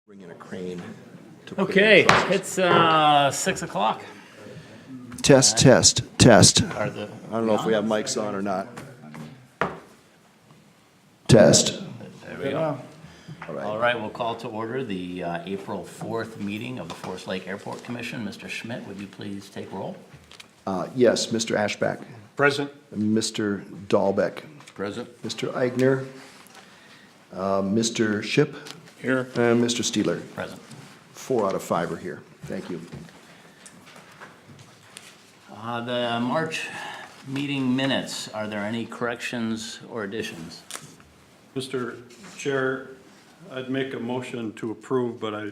Bring in a crane. To put in Okay, trusses. it's 6 o'clock. Test, test, test. Are the, I don't know if we have mics on or not. Test. there we go. All right, we'll call to order the April 4th meeting of the Forest Lake Airport Commission. Mr. Schmidt, would you please take roll? Yes, Mr. Ashback, Present. Mr. Dahlbeck, Present. Mr. Eigner, Mr. Ship, Here. and Mr. Steeler. Present. 4 out of 5 are here. Thank you. The March meeting minutes, are there any corrections or additions? Mr. Chair, I'd make a motion to approve, but I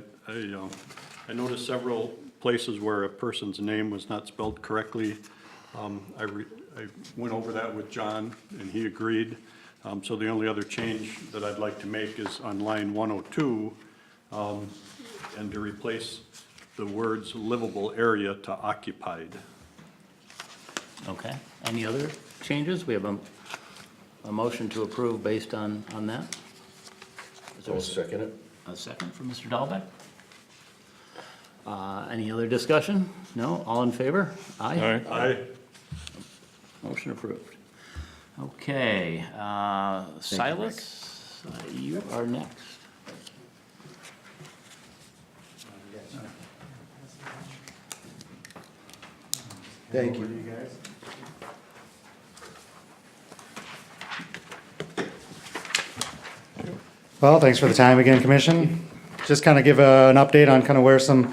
noticed several places where a person's name was not spelled correctly. I went over that with John, and he agreed. So the only other change that I'd like to make is on line 102, and to replace the words livable area to occupied. Okay, any other changes? We have a motion to approve based on that? Is there I'll second it. a second from Mr. Dahlbeck? Any other discussion? No, all in favor? Aye. Aye. Motion approved. Okay, Silas, you are next. Thank you. Well, thanks for the time again, Commission. Just kind of give an update on kind of where some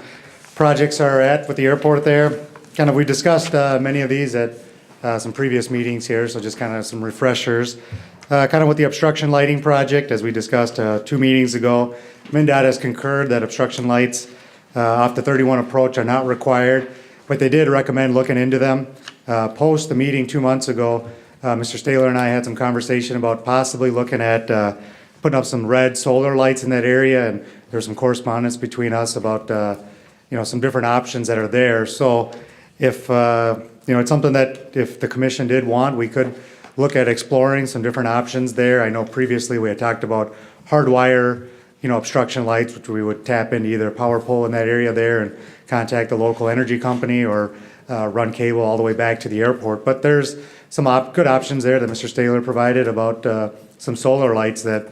projects are at with the airport there. Kind of, we discussed many of these at some previous meetings here, so just kind of some refreshers. Kind of with the obstruction lighting project, as we discussed 2 meetings ago, MnDOT has concurred that obstruction lights off the 31 approach are not required, but they did recommend looking into them. Post the meeting 2 months ago, Mr. Staylor and I had some conversation about possibly looking at putting up some red solar lights in that area, and there's some correspondence between us about, some different options that are there. So if, it's something that if the commission did want, we could look at exploring some different options there. I know previously we had talked about hardwire, obstruction lights, which we would tap into either a power pole in that area there and contact the local energy company or run cable all the way back to the airport. But there's some good options there that Mr. Staylor provided about some solar lights that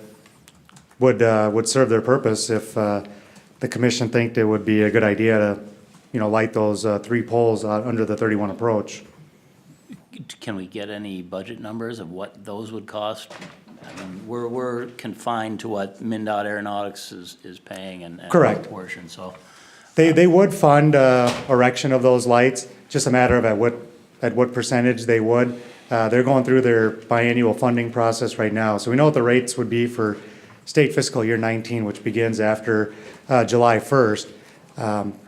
would serve their purpose if the commission think it would be a good idea to, light those 3 poles under the 31 approach. Can we get any budget numbers of what those would cost? I mean, we're confined to what MnDOT Aeronautics is paying and Correct. our portion, so. They would fund erection of those lights, just a matter of at what percentage they would. They're going through their biannual funding process right now, so we know what the rates would be for state fiscal year 19, which begins after July 1st.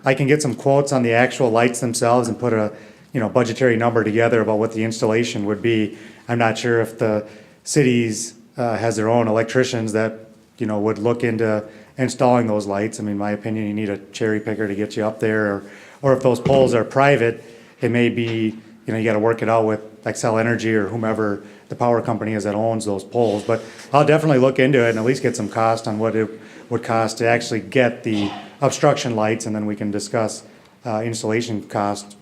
I can get some quotes on the actual lights themselves and put a budgetary number together about what the installation would be. I'm not sure if the cities has their own electricians that would look into installing those lights. I mean, in my opinion, you need a cherry picker to get you up there, or if those poles are private, it may be you got to work it out with Xcel Energy or whomever the power company is that owns those poles. But I'll definitely look into it and at least get some cost on what it would cost to actually get the obstruction lights, and then we can discuss installation cost,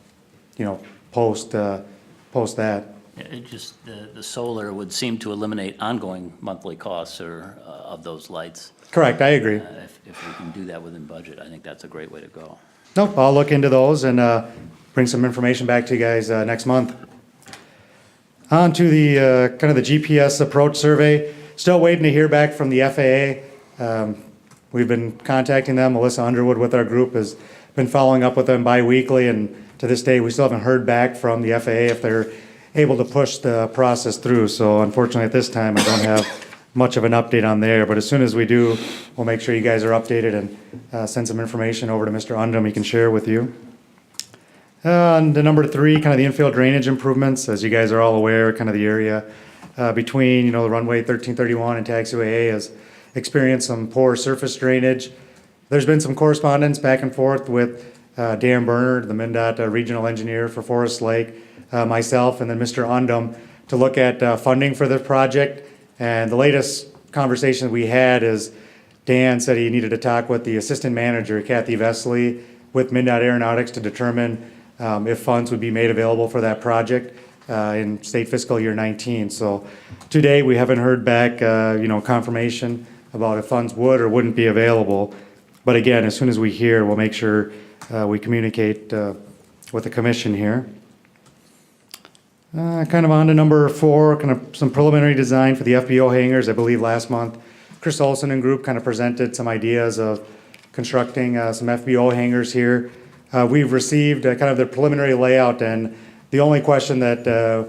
post that. It just, the solar would seem to eliminate ongoing monthly costs of those lights. Correct, I agree. If we can do that within budget, I think that's a great way to go. Nope, I'll look into those and bring some information back to you guys next month. On to the kind of the GPS approach survey. Still waiting to hear back from the FAA. We've been contacting them. Melissa Underwood with our group has been following up with them bi-weekly, and to this day we still haven't heard back from the FAA if they're able to push the process through. So unfortunately at this time I don't have much of an update on there, but as soon as we do, we'll make sure you guys are updated and send some information over to Mr. Undum he can share with you. And the number 3, kind of the infield drainage improvements. As you guys are all aware, kind of the area between the runway 1331 and taxiway A has experienced some poor surface drainage. There's been some correspondence back and forth with Dan Bernard, the MnDOT regional engineer for Forest Lake, myself, and then Mr. Undum to look at funding for the project. And the latest conversation we had is Dan said he needed to talk with the assistant manager, Kathy Vesely, with MnDOT Aeronautics to determine if funds would be made available for that project in state fiscal year 19. So today, we haven't heard back, confirmation about if funds would or wouldn't be available. But again, as soon as we hear, we'll make sure we communicate with the commission here. Kind of on to number 4, kind of some preliminary design for the FBO hangars. I believe last month, Chris Olson and group kind of presented some ideas of constructing some FBO hangars here. We've received kind of the preliminary layout, and the only question that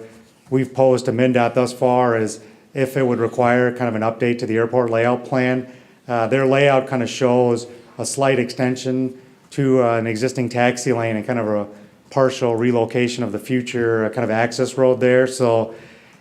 we've posed to MnDOT thus far is if it would require kind of an update to the airport layout plan. Their layout kind of shows a slight extension to an existing taxi lane and kind of a partial relocation of the future kind of access road there. So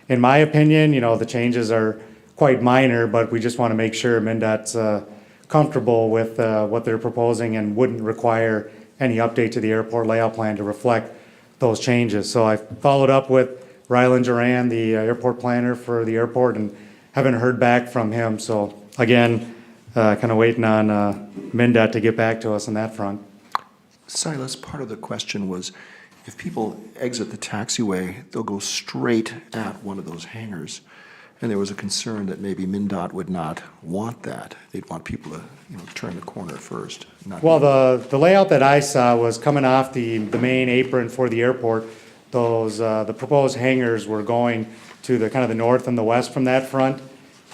in my opinion, the changes are quite minor, but we just want to make sure MnDOT's comfortable with what they're proposing and wouldn't require any update to the airport layout plan to reflect those changes. So I followed up with Ryland Duran, the airport planner for the airport, and haven't heard back from him. So again, kind of waiting on MnDOT to get back to us on that front. Silas, part of the question was, if people exit the taxiway, they'll go straight at one of those hangars. And there was a concern that maybe MnDOT would not want that. They'd want people to, turn the corner first. Well, the layout that I saw was coming off the main apron for the airport. Those, the proposed hangars were going to the kind of the north and the west from that front.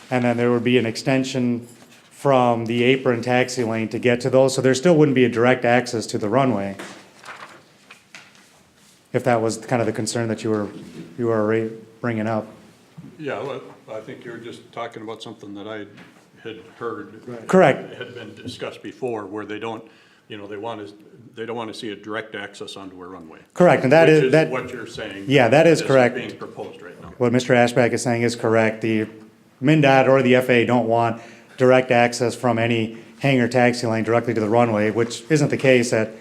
And then there would be an extension from the apron taxi lane to get to those. So there still wouldn't be a direct access to the runway. If that was kind of the concern that you were bringing up. Yeah, well, I think you were just talking about something that I had heard. Correct. Had been discussed before, where they don't, they want to see a direct access onto a runway. Correct, and that Which is that. what you're saying. Yeah, that is correct. Being proposed right now. What Mr. Ashback is saying is correct. The MnDOT or the FAA don't want direct access from any hangar taxi lane directly to the runway, which isn't the case at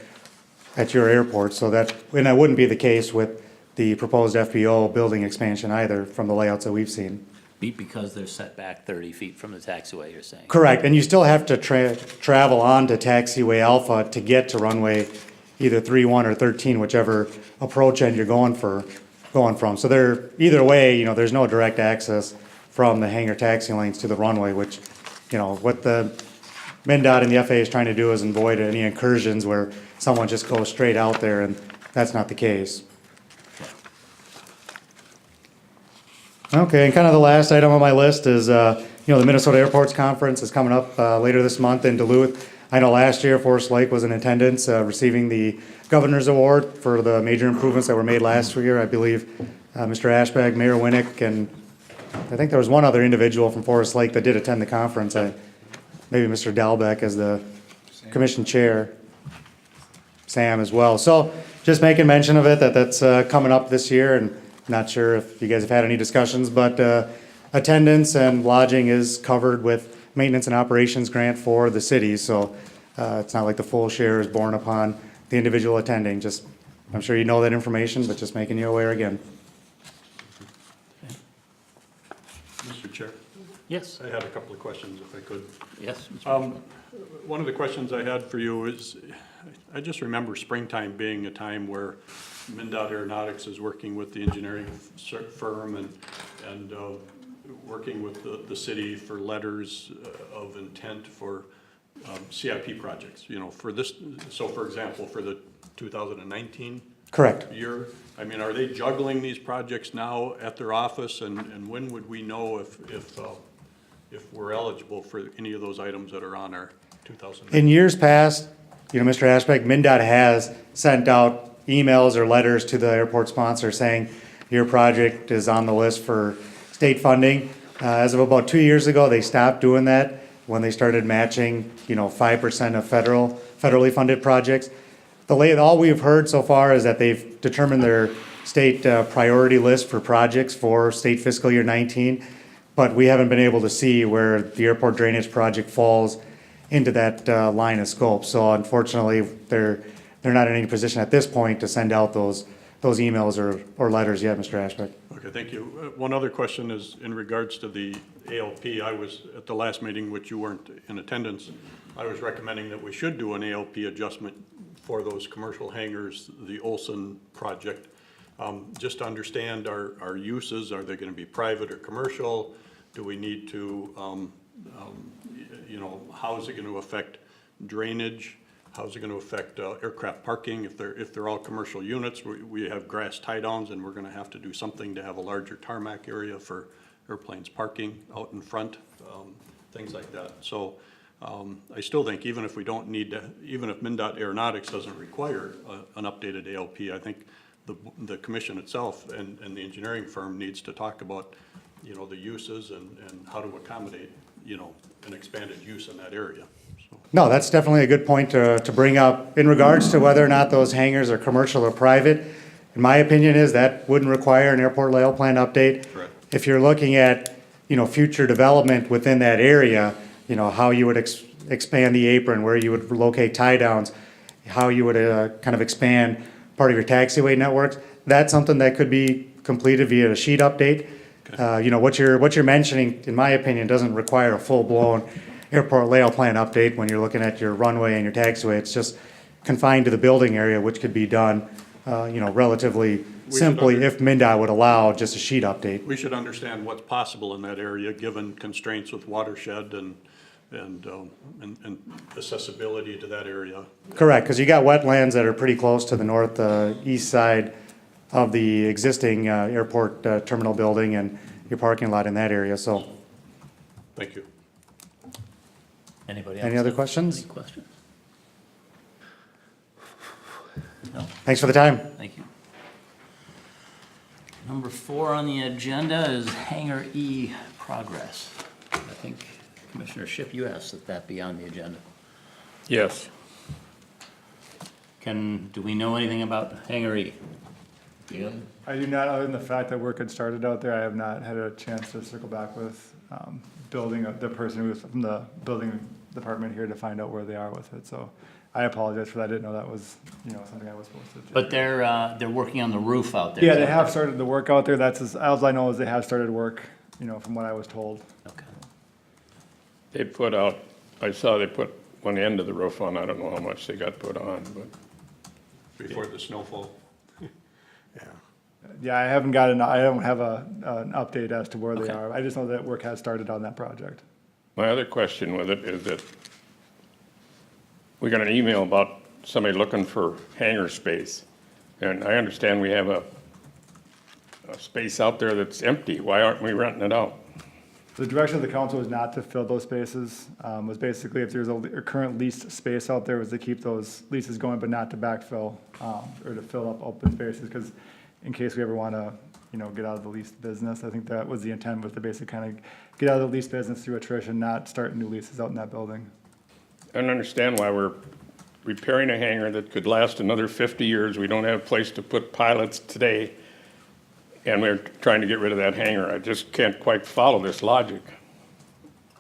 your airport. So that wouldn't be the case with the proposed FBO building expansion either, from the layouts that we've seen. Because they're set back 30 feet from the taxiway, you're saying? Correct, and you still have to travel on to taxiway Alpha to get to runway either 31 or 13, whichever approach end you're going from. So either way, there's no direct access from the hangar taxi lanes to the runway, which, what the MnDOT and the FAA is trying to do is avoid any incursions where someone just goes straight out there, and that's not the case. Okay, and kind of the last item on my list is, the Minnesota Airports Conference is coming up later this month in Duluth. I know last year Forest Lake was in attendance, receiving the Governor's Award for the major improvements that were made last year. I believe Mr. Ashbag, Mayor Winnick, and I think there was one other individual from Forest Lake that did attend the conference. Maybe Mr. Dalbeck as the commission chair. Sam as well. So just making mention of it, that's coming up this year, and not sure if you guys have had any discussions, but attendance and lodging is covered with maintenance and operations grant for the city. So it's not like the full share is borne upon the individual attending. I'm sure you know that information, but just making you aware again. Mr. Chair, Yes, I had a couple of questions if I could. yes. One of the questions I had for you is, I just remember springtime being a time where MnDOT Aeronautics is working with the engineering firm and working with the city for letters of intent for CIP projects, for this. So for example, for the 2019 Correct. year, are they juggling these projects now at their office, and when would we know if we're eligible for any of those items that are on our 2019? In years past, Mr. Ashbeck, MnDOT has sent out emails or letters to the airport sponsor saying your project is on the list for state funding. As of about 2 years ago, they stopped doing that when they started matching, 5% of federally funded projects. All we've heard so far is that they've determined their state priority list for projects for state fiscal year 19, but we haven't been able to see where the airport drainage project falls into that line of scope. So unfortunately, they're not in any position at this point to send out those those emails or letters yet, Mr. Ashbeck. Okay, thank you. One other question is in regards to the ALP. I was at the last meeting, which you weren't in attendance. I was recommending that we should do an ALP adjustment for those commercial hangars, the Olson project. Just to understand our uses, are they gonna be private or commercial? Do we need to, you know, how is it gonna affect drainage? How is it gonna affect aircraft parking? If they're all commercial units, we have grass tie downs, and we're gonna have to do something to have a larger tarmac area for airplanes parking out in front, things like that. So, I still think even if we don't need to, even if MnDOT Aeronautics doesn't require an updated ALP, I think the commission itself and the engineering firm needs to talk about, you know, the uses and how to accommodate, you know, an expanded use in that area. So, No, that's definitely a good point to bring up. In regards to whether or not those hangars are commercial or private, in my opinion is that wouldn't require an airport layout plan update. Correct. If you're looking at, you know, future development within that area, you know, how you would expand the apron, where you would locate tie downs, how you would kind of expand part of your taxiway networks, that's something that could be completed via a sheet update. You know, what you're mentioning, in my opinion, doesn't require a full-blown airport layout plan update when you're looking at your runway and your taxiway. It's just confined to the building area, which could be done, you know, relatively simply if MnDOT would allow just a sheet update. we should understand what's possible in that area, given constraints with watershed and accessibility to that area. Correct, because you got wetlands that are pretty close to the northeast side of the existing airport terminal building and your parking lot in that area, so. Thank you. Anybody else? Any other have questions? Any questions? No, Thanks for the time. thank you. Number 4 on the agenda is Hangar E progress. I think Commissioner Ship, you asked that that be on the agenda. Yes. Do we know anything about Hangar E? I do not, other than the fact that work had started out there, I have not had a chance to circle back with the person who was from the building department here to find out where they are with it, so I apologize for that, I didn't know that was, you know, something I was supposed to do. But they're working on the roof out there. Yeah, is they that have right? started the work out there, that's, all I know is they have started work, you know, from what I was told. Okay. They put out, I saw they put one end of the roof on, I don't know how much they got put on, but Before the snowfall. Yeah, I don't have an update as to where they Okay. are, I just know that work has started on that project. my other question with it is that we got an email about somebody looking for hangar space. And I understand we have a space out there that's empty. Why aren't we renting it out? The direction of the council was not to fill those spaces, was basically if there's a current leased space out there, was to keep those leases going, but not to backfill, or to fill up open spaces, because in case we ever want to, you know, get out of the leased business, I think that was the intent, was to basically kind of get out of the leased business through attrition, not start new leases out in that building. I don't understand why we're repairing a hangar that could last another 50 years. We don't have a place to put pilots today, and we're trying to get rid of that hangar. I just can't quite follow this logic.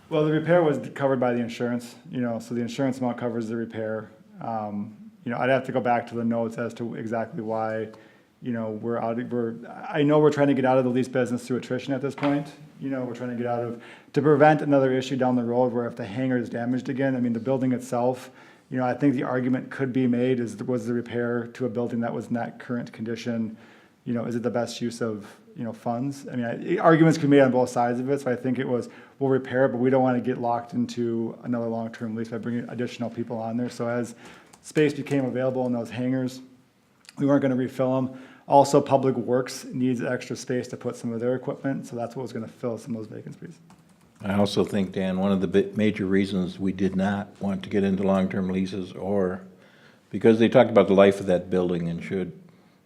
Well, the repair was covered by the insurance, you know, so the insurance amount covers the repair. You know, I'd have to go back to the notes as to exactly why, you know, I know we're trying to get out of the lease business through attrition at this point. You know, we're trying to get out of, to prevent another issue down the road where if the hangar is damaged again, I mean, the building itself, you know, I think the argument could be made was the repair to a building that was in that current condition, you know, is it the best use of, you know, funds? I mean, arguments can be made on both sides of it, so I think it was, we'll repair it, but we don't want to get locked into another long-term lease by bringing additional people on there. So as space became available in those hangars, we weren't going to refill them. Also, Public Works needs extra space to put some of their equipment, so that's what was going to fill some of those vacancies. I also think, Dan, one of the major reasons we did not want to get into long-term leases, or because they talked about the life of that building, and should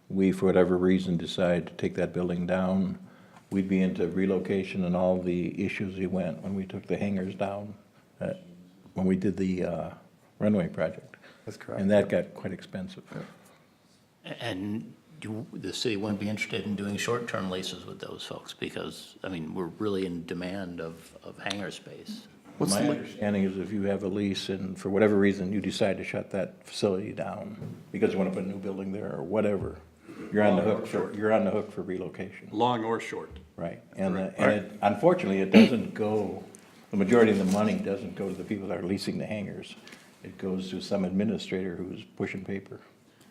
we, for whatever reason, decide to take that building down, we'd be into relocation and all the issues we went when we took the hangars down, when we did the runway project. That's correct. And that got quite expensive. And the city wouldn't be interested in doing short-term leases with those folks because, I mean, we're really in demand of hangar space. What's My the, understanding is if you have a lease and for whatever reason you decide to shut that facility down because you want to put a new building there or whatever, you're on the hook for relocation, long or short. right? Unfortunately, it doesn't go, the majority of the money doesn't go to the people that are leasing the hangars. It goes to some administrator who's pushing paper.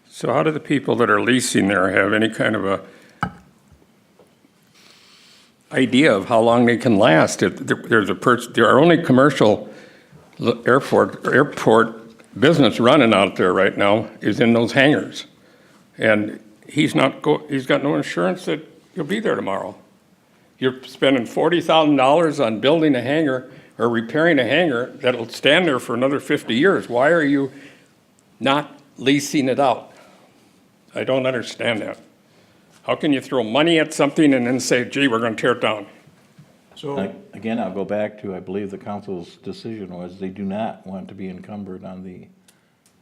So how do the people that are leasing there have any kind of a idea of how long they can last? If there are only commercial airport business running out there right now is in those hangars. And he's got no insurance that he'll be there tomorrow. You're spending $40,000 on building a hangar or repairing a hangar that'll stand there for another 50 years. Why are you not leasing it out? I don't understand that. How can you throw money at something and then say, gee, we're going to tear it down? So, Again, I'll go back to, I believe the council's decision was they do not want to be encumbered on the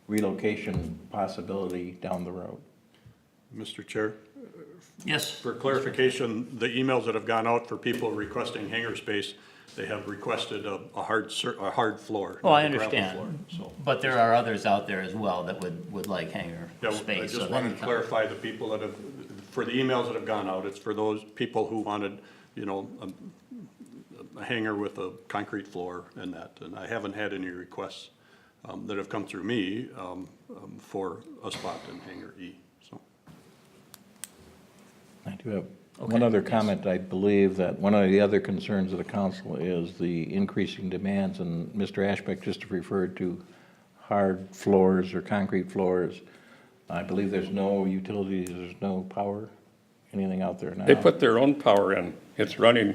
relocation possibility down the road. Mr. Chair, Yes. for clarification, the emails that have gone out for people requesting hangar space, they have requested a hard floor. Oh, I not a gravel understand. floor, so. But there are others out there as well that would like hangar Yeah, I space. so just that wanted to can- clarify the people that have, for the emails that have gone out, it's for those people who wanted, you know, a hangar with a concrete floor and that. And I haven't had any requests that have come through me for a spot in hangar E, so. I do have one other comment. I believe that one of the other concerns of the council is the increasing demands, and Mr. Ashbeck just referred to hard floors or concrete floors. I believe there's no utilities, there's no power, anything out there now. They put their own power in. It's running.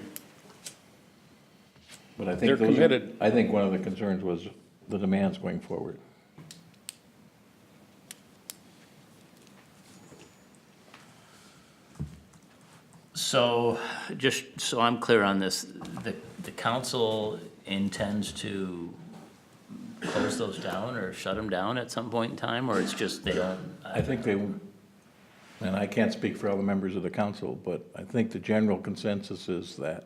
But I think they're those are- committed. I think one of the concerns was the demands going forward. So, just so I'm clear on this, the council intends to close those down or shut them down at some point in time, or it's just they don't? I think they, and I can't speak for all the members of the council, but I think the general consensus is that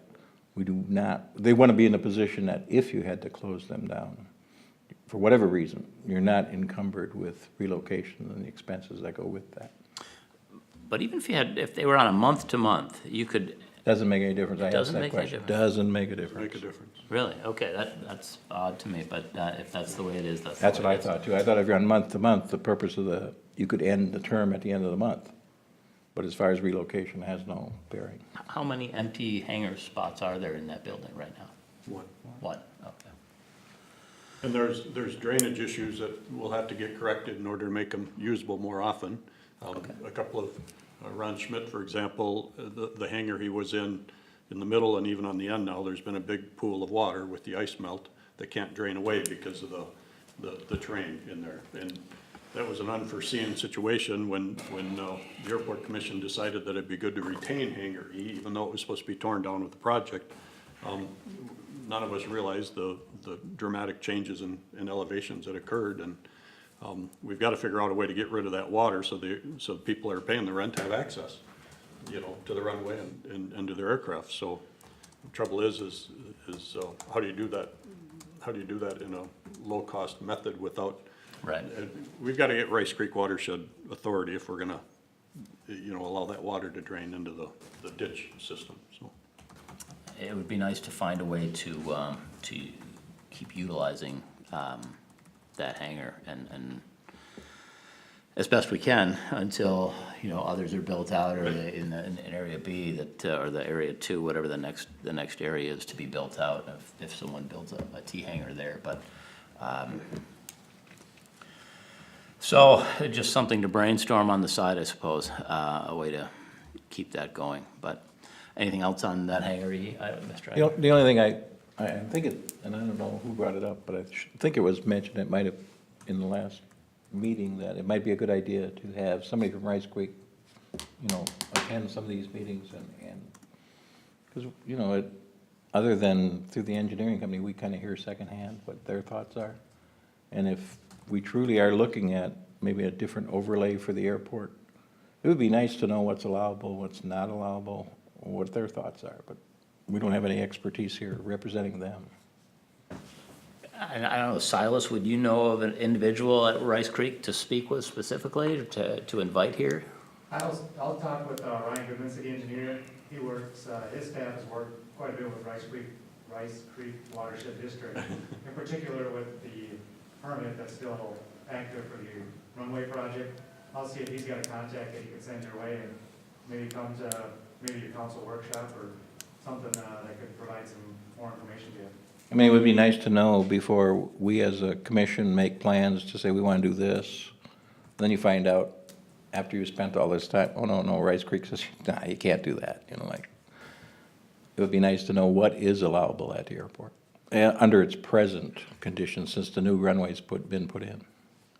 we do not, they want to be in a position that if you had to close them down, for whatever reason, you're not encumbered with relocation and the expenses that go with that. But even if they were on a month to month, you could, Doesn't make any difference. I asked Doesn't that make any question. difference. Doesn't make a difference. Make a difference. really, okay, that's odd to me, but if that's the way it is, that's the That's way what I it is. thought too. I thought if you're on month to month, the purpose of you could end the term at the end of the month. But as far as relocation, it has no bearing. How many empty hangar spots are there in that building right now? One. One, okay. And there's drainage issues that we'll have to get corrected in order to make them usable more often. A couple of, Ron Schmidt, for example, the hangar he was in the middle and even on the end now, there's been a big pool of water with the ice melt that can't drain away because of the terrain in there. And that was an unforeseen situation when the airport commission decided that it'd be good to retain hangar E, even though it was supposed to be torn down with the project. None of us realized the dramatic changes in elevations that occurred, and we've got to figure out a way to get rid of that water so the people that are paying the rent have access, you know, to the runway and to their aircraft. So the trouble is how do you do that? How do you do that in a low-cost method without? Right. We've got to get Rice Creek Watershed Authority if we're gonna, you know, allow that water to drain into the ditch system, so. It would be nice to find a way to keep utilizing, that hangar and as best we can until, you know, others are built out or in area B that, or the area 2, whatever the next area is to be built out if someone builds a T hangar there, but, so just something to brainstorm on the side, I suppose, a way to keep that going, but anything else on that hangar, Mr. Ivan? The only thing I think it, and I don't know who brought it up, but I think it was mentioned, it might have in the last meeting, that it might be a good idea to have somebody from Rice Creek, you know, attend some of these meetings and, because, you know, other than through the engineering company, we kind of hear secondhand what their thoughts are. And if we truly are looking at maybe a different overlay for the airport, it would be nice to know what's allowable, what's not allowable, what their thoughts are, but we don't have any expertise here representing them. I don't know, Silas, would you know of an individual at Rice Creek to speak with specifically, or to invite here? I'll talk with Ryan Goodman, city engineer. He works, his staff has worked quite a bit with Rice Creek Watershed District, in particular with the permit that's still active for the runway project. I'll see if he's got a contact that he can send your way and maybe come to maybe your council workshop or something that could provide some more information to you. I mean, it would be nice to know before we as a commission make plans to say we want to do this. Then you find out after you spent all this time, oh, no, Rice Creek says, nah, you can't do that, you know, like. It would be nice to know what is allowable at the airport, under its present conditions, since the new runway's been put in.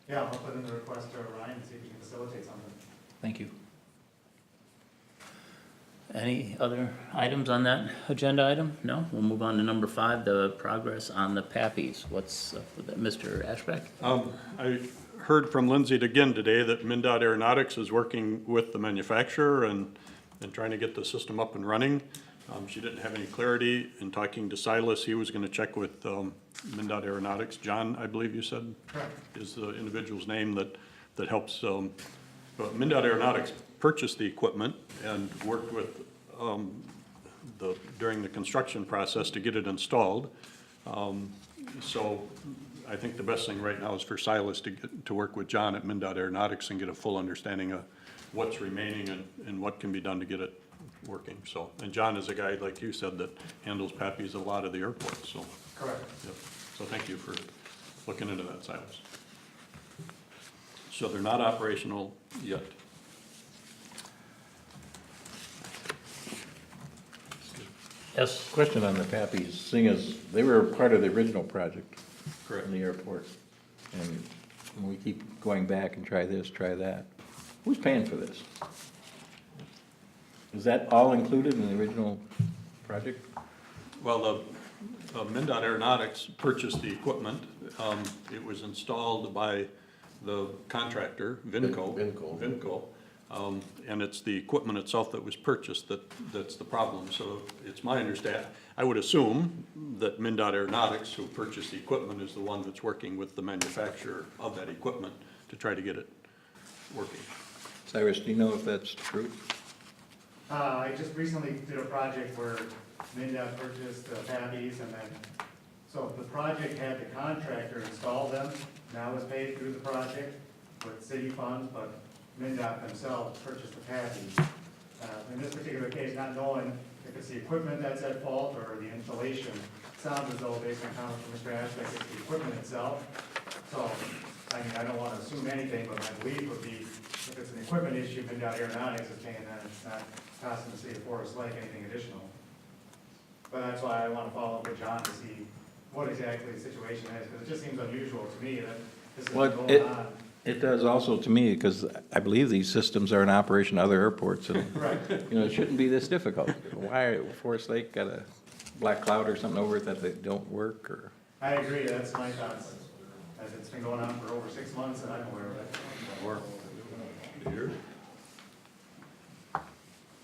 Yeah, I'll put in the request to Ryan and see if he can facilitate something. Thank you. Any other items on that agenda item? No? We'll move on to number 5, the progress on the PAPIs. What's up with that, Mr. Ashbeck? I heard from Lindsay again today that MnDOT Aeronautics is working with the manufacturer and trying to get the system up and running. She didn't have any clarity. In talking to Silas, he was gonna check with MnDOT Aeronautics. John, I believe you said, is the individual's name that helps. But MnDOT Aeronautics purchased the equipment and worked with during the construction process to get it installed. So I think the best thing right now is for Silas to work with John at MnDOT Aeronautics and get a full understanding of what's remaining and what can be done to get it working. So, and John is a guy, like you said, that handles PAPIs a lot of the airports, so. Correct. Yep. So thank you for looking into that, Silas. So they're not operational yet. Yes? Question on the PAPIs, seeing as they were part of the original project. Correct. In the airport, and we keep going back and try this, try that. Who's paying for this? Is that all included in the original project? Well, MnDOT Aeronautics purchased the equipment. It was installed by the contractor, Vinco. And it's the equipment itself that was purchased that's the problem. So it's my understanding, I would assume that MnDOT Aeronautics, who purchased the equipment, is the one that's working with the manufacturer of that equipment to try to get it working. Cyrus, do you know if that's true? I just recently did a project where MnDOT purchased PAPIs and then, so the project had the contractor install them. That was paid through the project with city funds, but MnDOT themselves purchased the PAPIs. In this particular case, not knowing if it's the equipment that's at fault or the installation, sounds as though based on comments from Mr. Ashbeck, it's the equipment itself. So, I mean, I don't want to assume anything, but my belief would be if it's an equipment issue, MnDOT Aeronautics is paying that, it's not costing the city of Forest Lake anything additional. But that's why I want to follow up with John to see what exactly the situation is, because it just seems unusual to me that this is Well, going on. It does also to me, because I believe these systems are in operation at other airports, and, Right. you know, it shouldn't be this difficult. Why, Forest Lake got a black cloud or something over it that they don't work, or? I agree, that's my thoughts. As it's been going on for over 6 months and I'm aware of it. Here.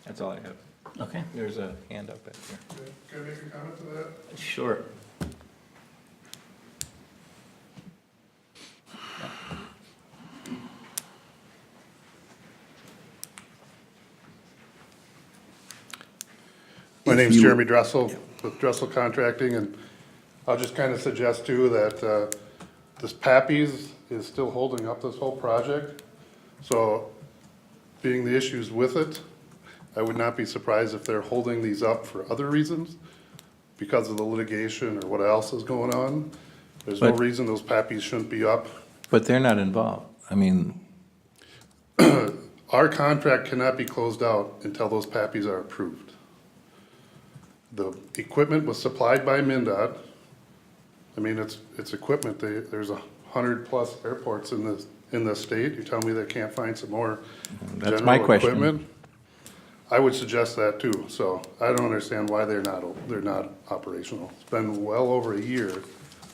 That's all I have. Okay, There's a hand up back there. Can I make a comment to that? sure. My name's Jeremy Dressel with Dressel Contracting, and I'll just kind of suggest too that this PAPIs is still holding up this whole project. So being the issues with it, I would not be surprised if they're holding these up for other reasons because of the litigation or what else is going on. There's no But- reason those PAPIs shouldn't be up. But they're not involved. I mean, Our contract cannot be closed out until those PAPIs are approved. The equipment was supplied by MnDOT. I mean, it's equipment. There's 100+ airports in this state. You tell me they can't find some more That's my general question. equipment? I would suggest that too. So I don't understand why they're not operational. It's been well over a year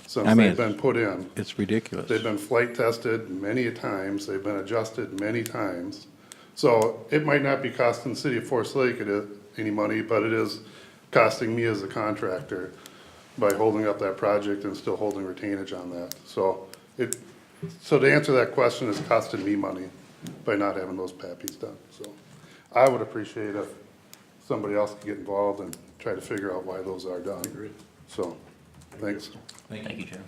since I mean, they've been put in. it's ridiculous. They've been flight tested many a times, they've been adjusted many times. So it might not be costing the city of Forest Lake any money, but it is costing me as a contractor by holding up that project and still holding retainage on that. So to answer that question, it's costing me money by not having those pappies done, so. I would appreciate if somebody else could get involved and try to figure out why those are done. So, thanks. Thank you, Jeremy.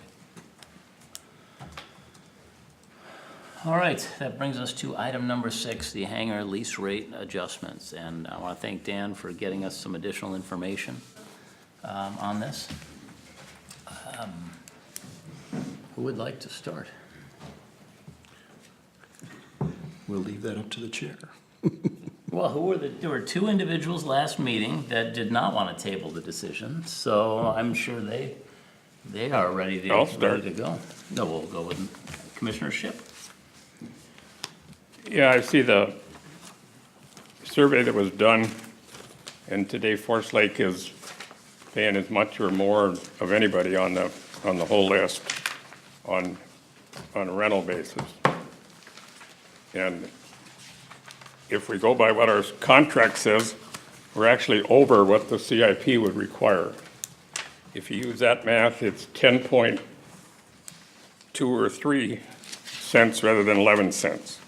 All right, that brings us to item number 6, the hangar lease rate adjustments. And I want to thank Dan for getting us some additional information on this. Who would like to start? We'll leave that up to the chair. Well, there were 2 individuals last meeting that did not want to table the decision, so I'm sure they are ready I'll start. to go. No, we'll go with Commissioner Ship. Yeah, I see the survey that was done, and today Forest Lake is paying as much or more of anybody on the whole list on a rental basis. And if we go by what our contract says, we're actually over what the CIP would require. If you use that math, it's 10.2 or 3 cents rather than 11 cents.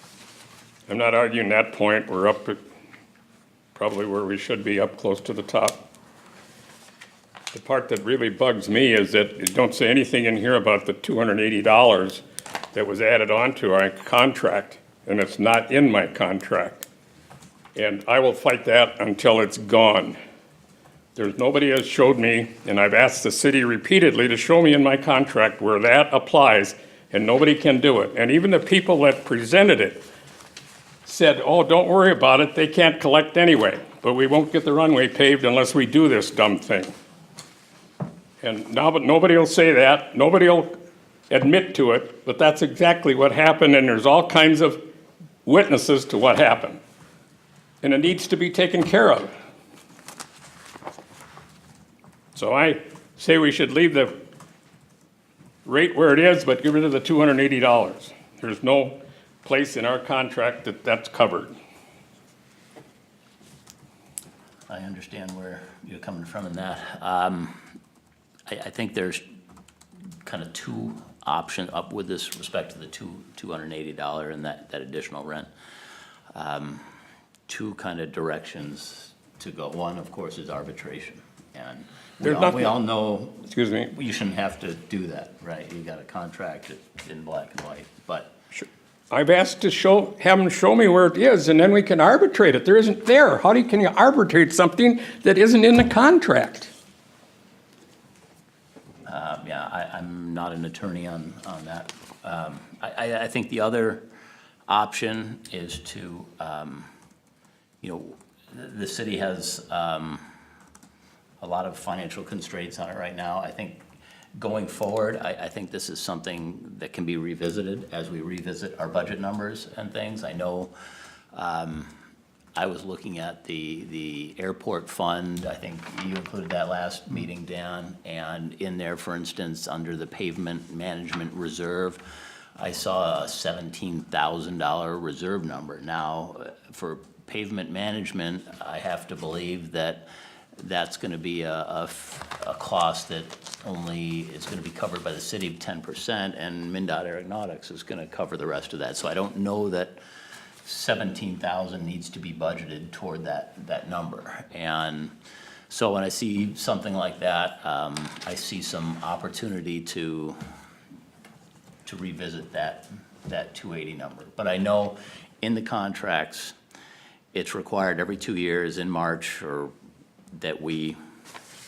I'm not arguing that point. We're up at probably where we should be, up close to the top. The part that really bugs me is that it don't say anything in here about the $280 that was added onto our contract, and it's not in my contract. And I will fight that until it's gone. There's nobody has showed me, and I've asked the city repeatedly to show me in my contract where that applies, and nobody can do it. And even the people that presented it said, oh, don't worry about it, they can't collect anyway, but we won't get the runway paved unless we do this dumb thing. And now, but nobody will say that, nobody will admit to it, but that's exactly what happened, and there's all kinds of witnesses to what happened. And it needs to be taken care of. So I say we should leave the rate where it is, but get rid of the $280. There's no place in our contract that that's covered. I understand where you're coming from in that. I think there's kind of 2 options up with this respect to the $280 and that additional rent. 2 kind of directions to go. One, of course, is arbitration. And we all know Excuse me. you shouldn't have to do that, right? You got a contract in black and white, but I've asked to have them show me where it is, and then we can arbitrate it. There isn't there. Can you arbitrate something that isn't in the contract? yeah, I'm not an attorney on that. I think the other option is to, the city has a lot of financial constraints on it right now. I think going forward, I think this is something that can be revisited as we revisit our budget numbers and things. I know I was looking at the airport fund. I think you included that last meeting, Dan, and in there, for instance, under the pavement management reserve, I saw a $17,000 reserve number. Now, for pavement management, I have to believe that that's gonna be a cost that only is gonna be covered by the city of 10%, and MnDOT Aeronautics is gonna cover the rest of that. So I don't know that 17,000 needs to be budgeted toward that number. And so when I see something like that, I see some opportunity to revisit that 280 number. But I know in the contracts, it's required every 2 years in March or that we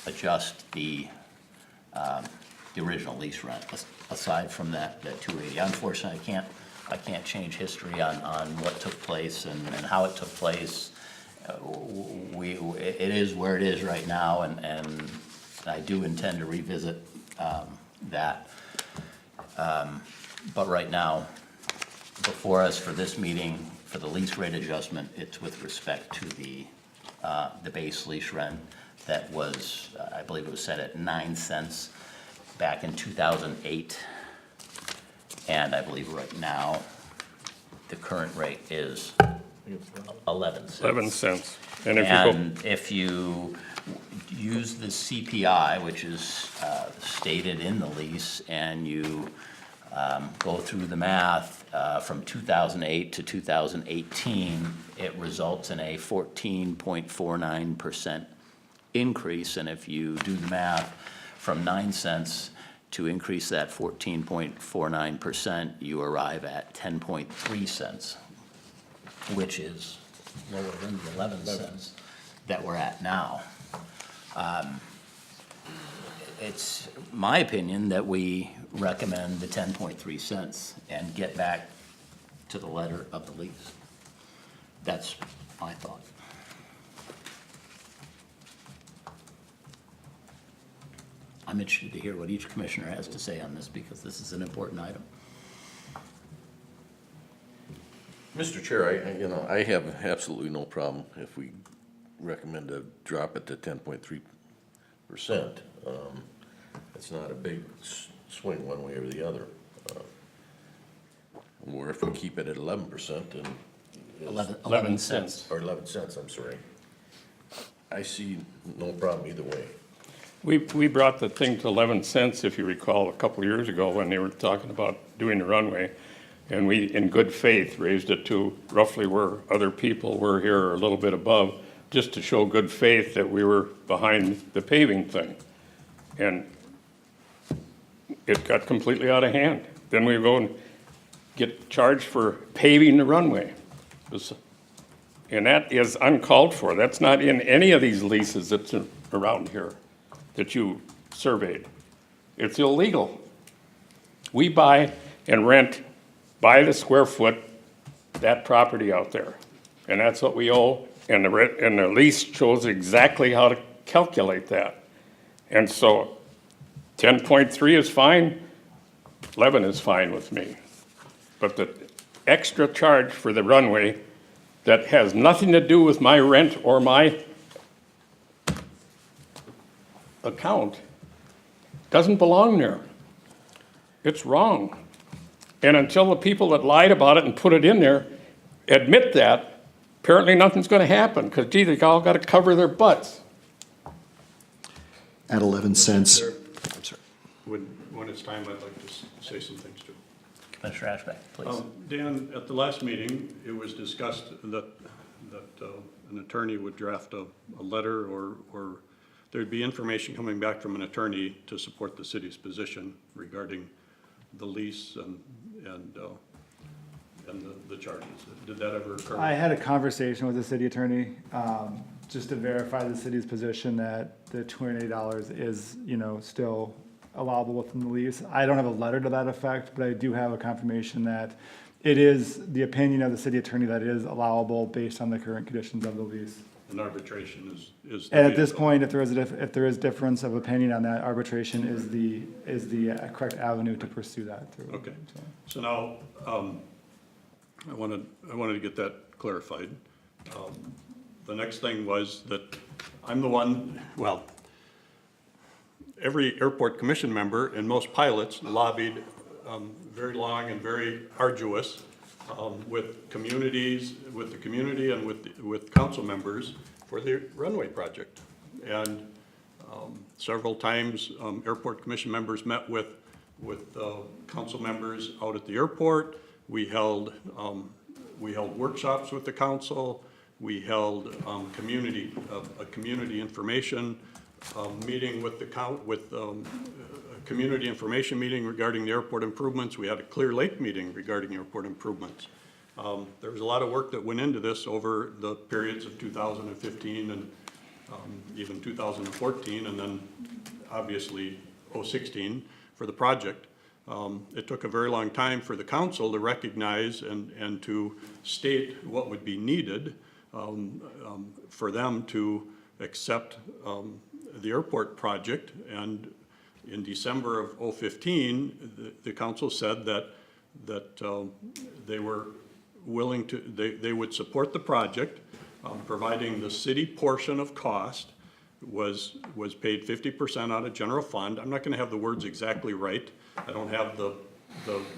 adjust the original lease rent, aside from that 280. Unfortunately, I can't change history on what took place and how it took place. It is where it is right now, and I do intend to revisit that. But right now, before us for this meeting, for the lease rate adjustment, it's with respect to the base lease rent that was, I believe it was set at 9 cents back in 2008. And I believe right now, the current rate is 11 cents. 11 cents. And if you go, And if you use the CPI, which is stated in the lease, and you go through the math, from 2008 to 2018, it results in a 14.49% increase. And if you do the math from 9 cents to increase that 14.49%, you arrive at 10.3 cents, which is lower than the 11 cents that we're at now. It's my opinion that we recommend the 10.3 cents and get back to the letter of the lease. That's my thought. I'm interested to hear what each commissioner has to say on this, because this is an important item. Mr. Chair, I have absolutely no problem if we recommend to drop it to 10.3%. It's not a big swing one way or the other. Or if we keep it at 11%, and 11 cents. or 11 cents, I'm sorry. I see no problem either way. We brought the thing to 11 cents, if you recall, a couple of years ago when they were talking about doing the runway. And we, in good faith, raised it to roughly where other people were here, or a little bit above, just to show good faith that we were behind the paving thing. And it got completely out of hand. Then we go and get charged for paving the runway. And that is uncalled for. That's not in any of these leases that's around here that you surveyed. It's illegal. We buy and rent by the square foot that property out there. And that's what we owe, and the lease shows exactly how to calculate that. And so 10.3 is fine, 11 is fine with me. But the extra charge for the runway that has nothing to do with my rent or my account doesn't belong there. It's wrong. And until the people that lied about it and put it in there admit that, apparently nothing's gonna happen, because gee, they all gotta cover their butts. At 11 cents, I'm sorry. When it's time, I'd like to say some things too. Commissioner Ashbeck, please. Dan, at the last meeting, it was discussed that an attorney would draft a letter, or there'd be information coming back from an attorney to support the city's position regarding the lease and the charges. Did that ever occur? I had a conversation with the city attorney, just to verify the city's position that the $28 is, still allowable within the lease. I don't have a letter to that effect, but I do have a confirmation that it is the opinion of the city attorney that it is allowable based on the current conditions of the lease. And arbitration is. And at this point, if there is difference of opinion on that, arbitration is the correct avenue to pursue that through. Okay. So now, I wanted to get that clarified. The next thing was that I'm the one, well, every airport commission member and most pilots lobbied very long and very arduous with communities, with the community and with council members for the runway project. And several times, airport commission members met with council members out at the airport. We held workshops with the council. We held a community information meeting with a community information meeting regarding the airport improvements. We had a Clear Lake meeting regarding airport improvements. There was a lot of work that went into this over the periods of 2015 and even 2014, and then obviously 2016 for the project. It took a very long time for the council to recognize and to state what would be needed for them to accept the airport project. And in December of 2015, the council said that they were willing to, they would support the project, providing the city portion of cost was paid 50% out of general fund. I'm not gonna have the words exactly right. I don't have the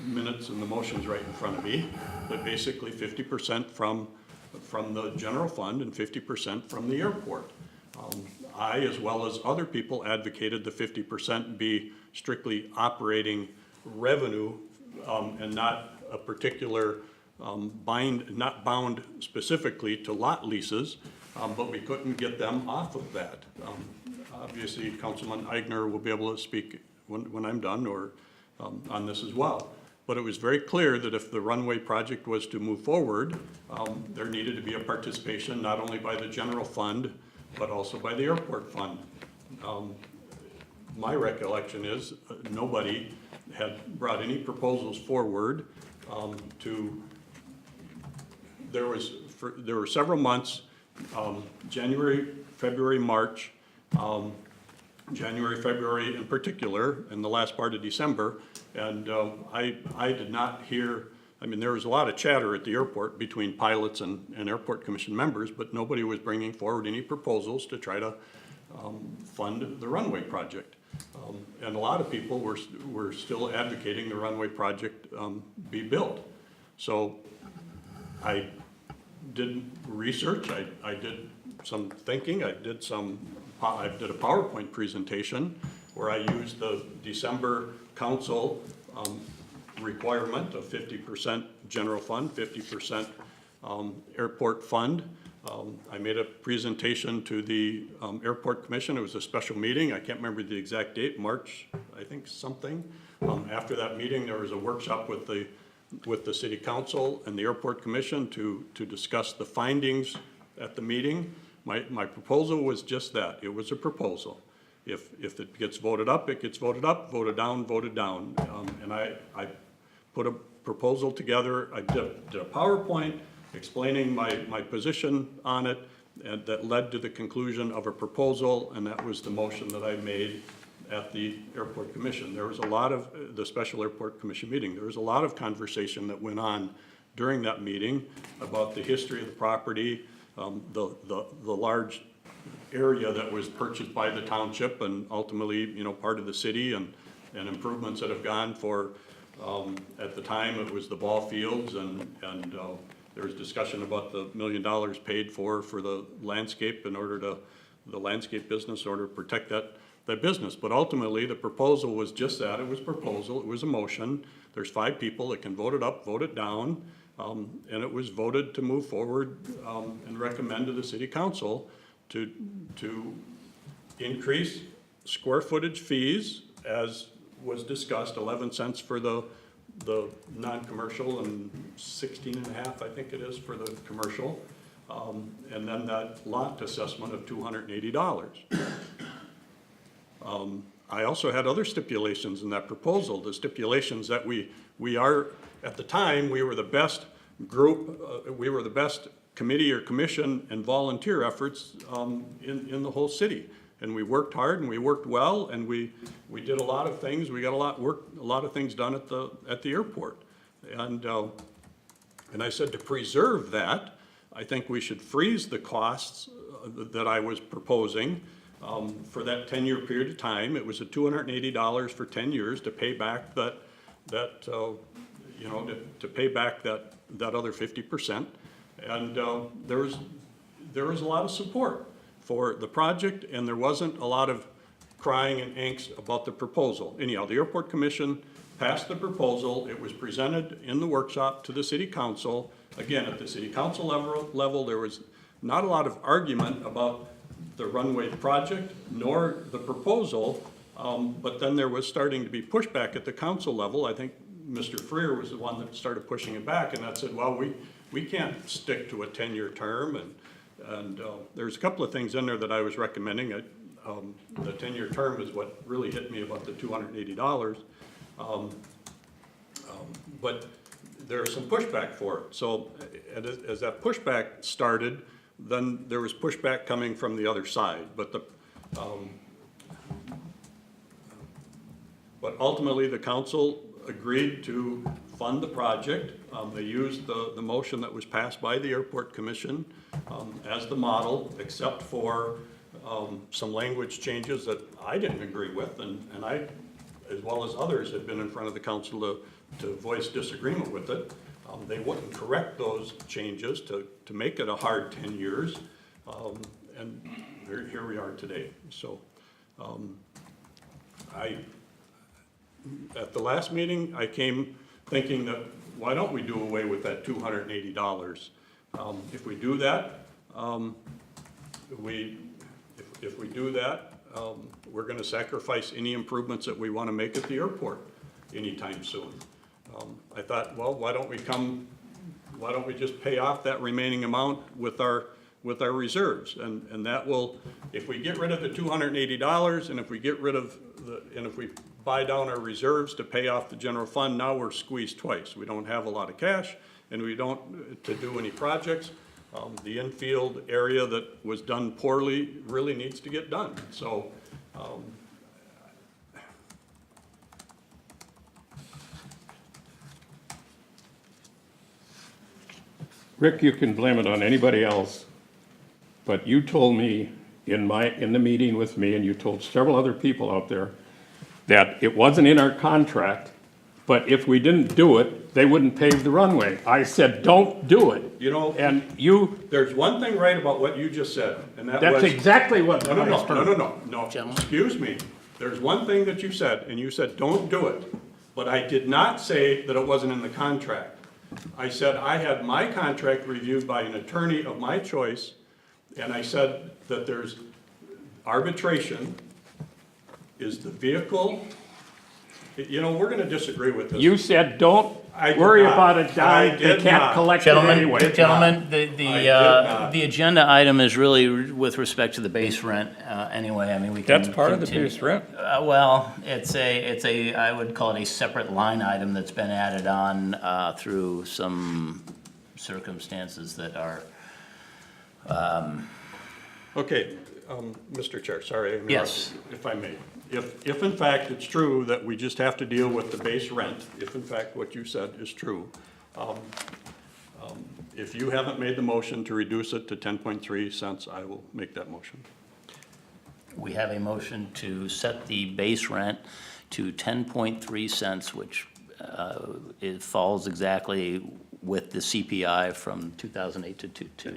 minutes and the motions right in front of me, but basically 50% from the general fund and 50% from the airport. I, as well as other people, advocated the 50% be strictly operating revenue and not a particular not bound specifically to lot leases, but we couldn't get them off of that. Obviously, Councilman Eigner will be able to speak when I'm done, or on this as well. But it was very clear that if the runway project was to move forward, there needed to be a participation not only by the general fund, but also by the airport fund. My recollection is nobody had brought any proposals forward there were several months, January, February, March, January, February in particular, and the last part of December, and I did not hear, I mean, there was a lot of chatter at the airport between pilots and airport commission members, but nobody was bringing forward any proposals to try to fund the runway project. And a lot of people were still advocating the runway project be built. So I did research, I did some thinking, I did a PowerPoint presentation where I used the December council requirement of 50% general fund, 50% airport fund. I made a presentation to the airport commission. It was a special meeting. I can't remember the exact date, March, I think something. After that meeting, there was a workshop with the city council and the airport commission to discuss the findings at the meeting. My proposal was just that. It was a proposal. If it gets voted up, it gets voted up, voted down, voted down. And I put a proposal together. I did a PowerPoint explaining my position on it, and that led to the conclusion of a proposal, and that was the motion that I made at the airport commission. There was a lot of, the special airport commission meeting, there was a lot of conversation that went on during that meeting about the history of the property, the large area that was purchased by the township and ultimately, you know, part of the city, and improvements that have gone for, at the time it was the ball fields, and there was discussion about the $1 million paid for the landscape in order to, the landscape business in order to protect that business. But ultimately, the proposal was just that. It was a proposal. It was a motion. There's 5 people that can vote it up, vote it down. And it was voted to move forward and recommend to the city council to increase square footage fees, as was discussed, 11 cents for the non-commercial and 16.5, I think it is, for the commercial. And then that lot assessment of $280. I also had other stipulations in that proposal, the stipulations that we are, at the time, we were the best group, we were the best committee or commission and volunteer efforts in the whole city. And we worked hard and we worked well, and we did a lot of things. We got a lot of things done at the airport. And I said to preserve that, I think we should freeze the costs that I was proposing for that 10-year period of time. It was at $280 for 10 years to pay back that you know, to pay back that other 50%. And there was a lot of support for the project, and there wasn't a lot of crying and angst about the proposal. Anyhow, the airport commission passed the proposal. It was presented in the workshop to the city council. Again, at the city council level, there was not a lot of argument about the runway project nor the proposal, but then there was starting to be pushback at the council level. I think Mr. Freer was the one that started pushing it back, and that said, well, we can't stick to a 10-year term, and there's a couple of things in there that I was recommending. The 10-year term is what really hit me about the $280. But there's some pushback for it. So as that pushback started, then there was pushback coming from the other side. But ultimately, the council agreed to fund the project. They used the motion that was passed by the airport commission as the model, except for some language changes that I didn't agree with, and I, as well as others, had been in front of the council to voice disagreement with it. They wouldn't correct those changes to make it a hard 10 years, and here we are today. So at the last meeting, I came thinking that, why don't we do away with that $280? If we do that, if we do that, we're gonna sacrifice any improvements that we wanna make at the airport anytime soon. I thought, well, why don't we just pay off that remaining amount with our reserves? And that will, if we get rid of the $280, and if we get rid of and if we buy down our reserves to pay off the general fund, now we're squeezed twice. We don't have a lot of cash, and we don't, to do any projects. The infield area that was done poorly really needs to get done. So, Rick, you can blame it on anybody else, but you told me in the meeting with me, and you told several other people out there, that it wasn't in our contract, but if we didn't do it, they wouldn't pave the runway. I said, don't do it. you know, And you, there's one thing right about what you just said, and that was. that's exactly what No, no, I no, heard. no, no, no, no, Gentlemen. excuse me. There's one thing that you said, and you said, don't do it. But I did not say that it wasn't in the contract. I said I had my contract reviewed by an attorney of my choice, and I said that there's arbitration is the vehicle. You know, we're gonna disagree with this. You said, don't I did worry not. about it, I Don, they did can't not. collect it anyway. Gentlemen, I did not. the agenda item is really with respect to the base rent, anyway, I mean, we can. That's part of the continue. base rent. Well, it's a, I would call it a separate line item that's been added on, through some circumstances that are, Okay, Mr. Chair, sorry. I interrupted, Yes. If I may. If in fact it's true that we just have to deal with the base rent, if in fact what you said is true, if you haven't made the motion to reduce it to 10.3 cents, I will make that motion. we have a motion to set the base rent to 10.3 cents, which, it falls exactly with the CPI from 2008 to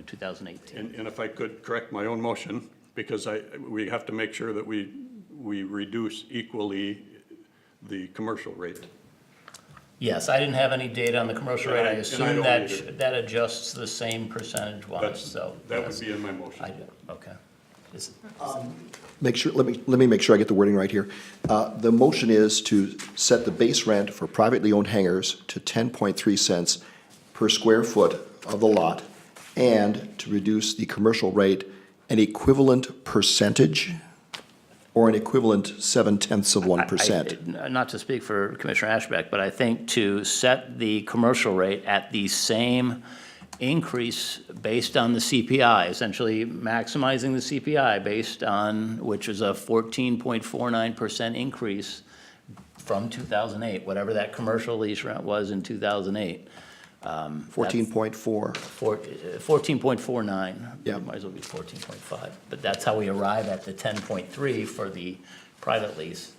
2018. And if I could correct my own motion, because we have to make sure that we reduce equally the commercial rate. Yes, I didn't have any data on the commercial rate, I And I assume don't that, either. that adjusts the same percentage-wise, That's, so. that would yes. be in my motion. I do, okay. Is- Make sure, let me make sure I get the wording right here. The motion is to set the base rent for privately owned hangars to 10.3 cents per square foot of the lot, and to reduce the commercial rate an equivalent percentage, or an equivalent 0.7%. Not to speak for Commissioner Ashbeck, but I think to set the commercial rate at the same increase based on the CPI, essentially maximizing the CPI based on, which is a 14.49% increase from 2008, whatever that commercial lease rent was in 2008. 14.4. 14.49. Yeah. It might as well be 14.5, but that's how we arrive at the 10.3 for the private lease.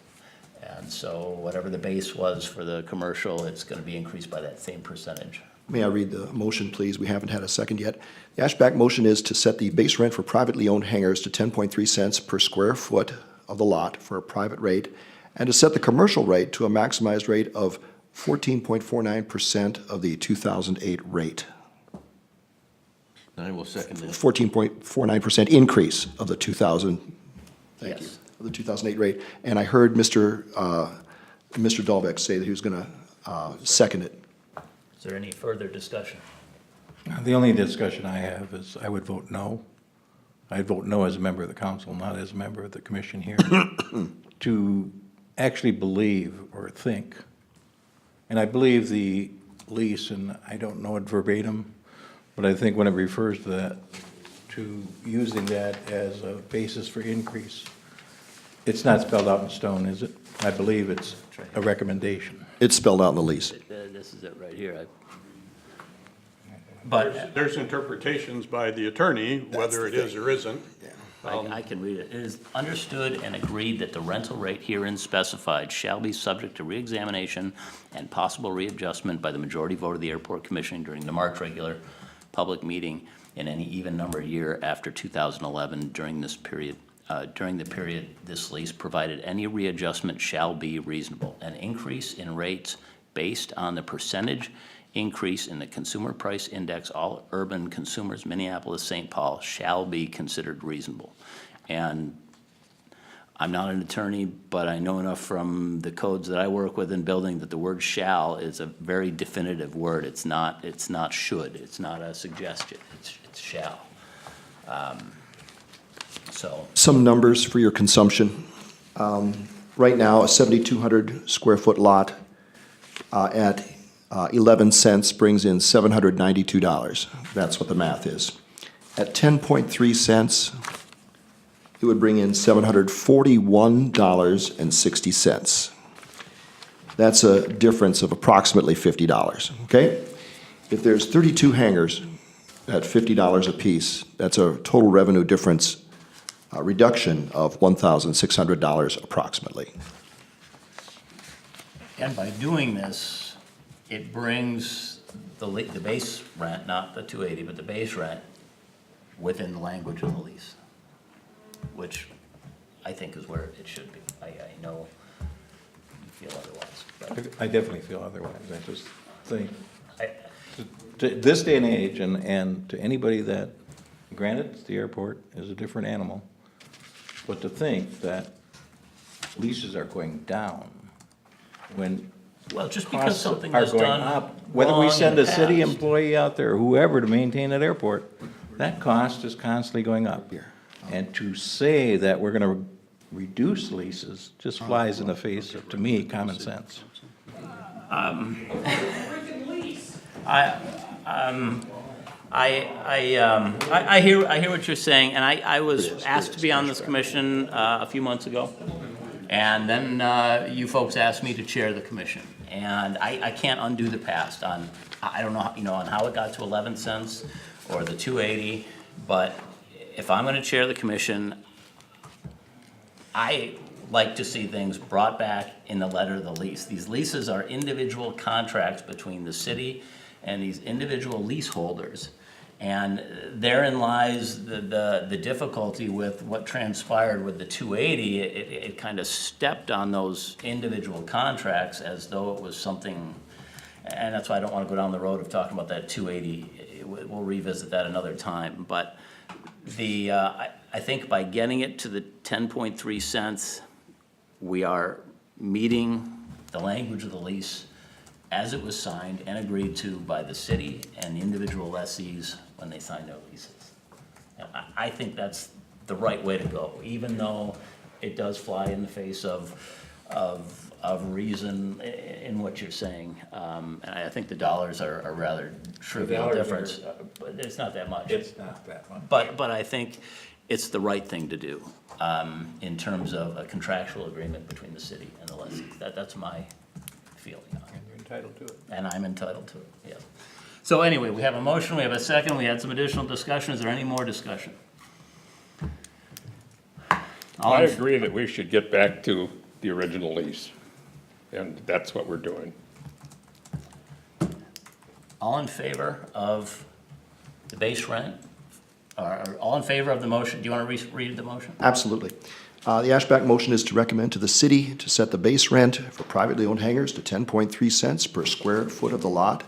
And so whatever the base was for the commercial, it's gonna be increased by that same percentage. May I read the motion, please? We haven't had a second yet. The Ashback motion is to set the base rent for privately owned hangars to 10.3 cents per square foot of the lot for a private rate, and to set the commercial rate to a maximized rate of 14.49% of the 2008 rate. I will second that. 14.49% increase of the 2000, thank you, Yes. of the 2008 rate. And I heard Mr. Dahlbeck say that he was going to second it. Is there any further discussion? The only discussion I have is I would vote no. I'd vote no as a member of the council, not as a member of the commission here, to actually believe or think. And I believe the lease, and I don't know it verbatim, but I think when it refers to that, to using that as a basis for increase, it's not spelled out in stone, is it? I believe it's a recommendation. It's spelled out in the lease. This is it right here. But There's interpretations by the attorney, whether it is or isn't. I can read it. It is understood and agreed that the rental rate herein specified shall be subject to reexamination and possible readjustment by the majority vote of the Airport Commission during the March regular public meeting in any even number year after 2011 during this period. During the period this lease, provided any readjustment shall be reasonable. An increase in rates based on the percentage increase in the consumer price index, all urban consumers, Minneapolis, St. Paul, shall be considered reasonable. And I'm not an attorney, but I know enough from the codes that I work with in building that the word shall is a very definitive word. It's not should, it's not a suggestion, it's shall. So, Some numbers for your consumption. Right now, a 7,200 square foot lot at 11 cents brings in $792. That's what the math is. At 10.3 cents, it would bring in $741.60. That's a difference of approximately $50, okay? If there's 32 hangars at $50 apiece, that's a total revenue difference reduction of $1,600 approximately. and by doing this, it brings the base rent, not the 280, but the base rent within the language of the lease, which I think is where it should be. I know you feel otherwise, but I definitely feel otherwise. I just think, I, to this day and age, and to anybody that, granted, the airport is a different animal, but to think that leases are going down when well, just because costs something are is going done up. Whether we wrong send in a the city past. employee out there, or whoever, to maintain that airport, that cost is constantly going up. And to say that we're gonna reduce leases just flies in the face of, to me, common sense. I hear what you're saying, and I was asked to be on this commission a few months ago. And then you folks asked me to chair the commission. And I can't undo the past on, I don't know, on how it got to 11 cents or the 280. But if I'm gonna chair the commission, I like to see things brought back in the letter of the lease. These leases are individual contracts between the city and these individual leaseholders. And therein lies the difficulty with what transpired with the 280. It kind of stepped on those individual contracts as though it was something, and that's why I don't want to go down the road of talking about that 280. We'll revisit that another time. But I think by getting it to the 10.3 cents, we are meeting the language of the lease as it was signed and agreed to by the city and the individual lessees when they signed their leases. And I think that's the right way to go, even though it does fly in the face of reason in what you're saying. And I think the dollars are rather trivial dollars difference, but it's not that much. It's not that much. But I think it's the right thing to do in terms of a contractual agreement between the city and the lessees. That's my feeling on it. And you're entitled to it. And I'm entitled to it, yeah. So anyway, we have a motion, we have a second, we had some additional discussion. Is there any more discussion? All I in- agree that we should get back to the original lease, and that's what we're doing. All in favor of the base rent? Or all in favor of the motion? Do you want to read the motion? Absolutely. The Ashback motion is to recommend to the city to set the base rent for privately owned hangars to 10.3 cents per square foot of the lot,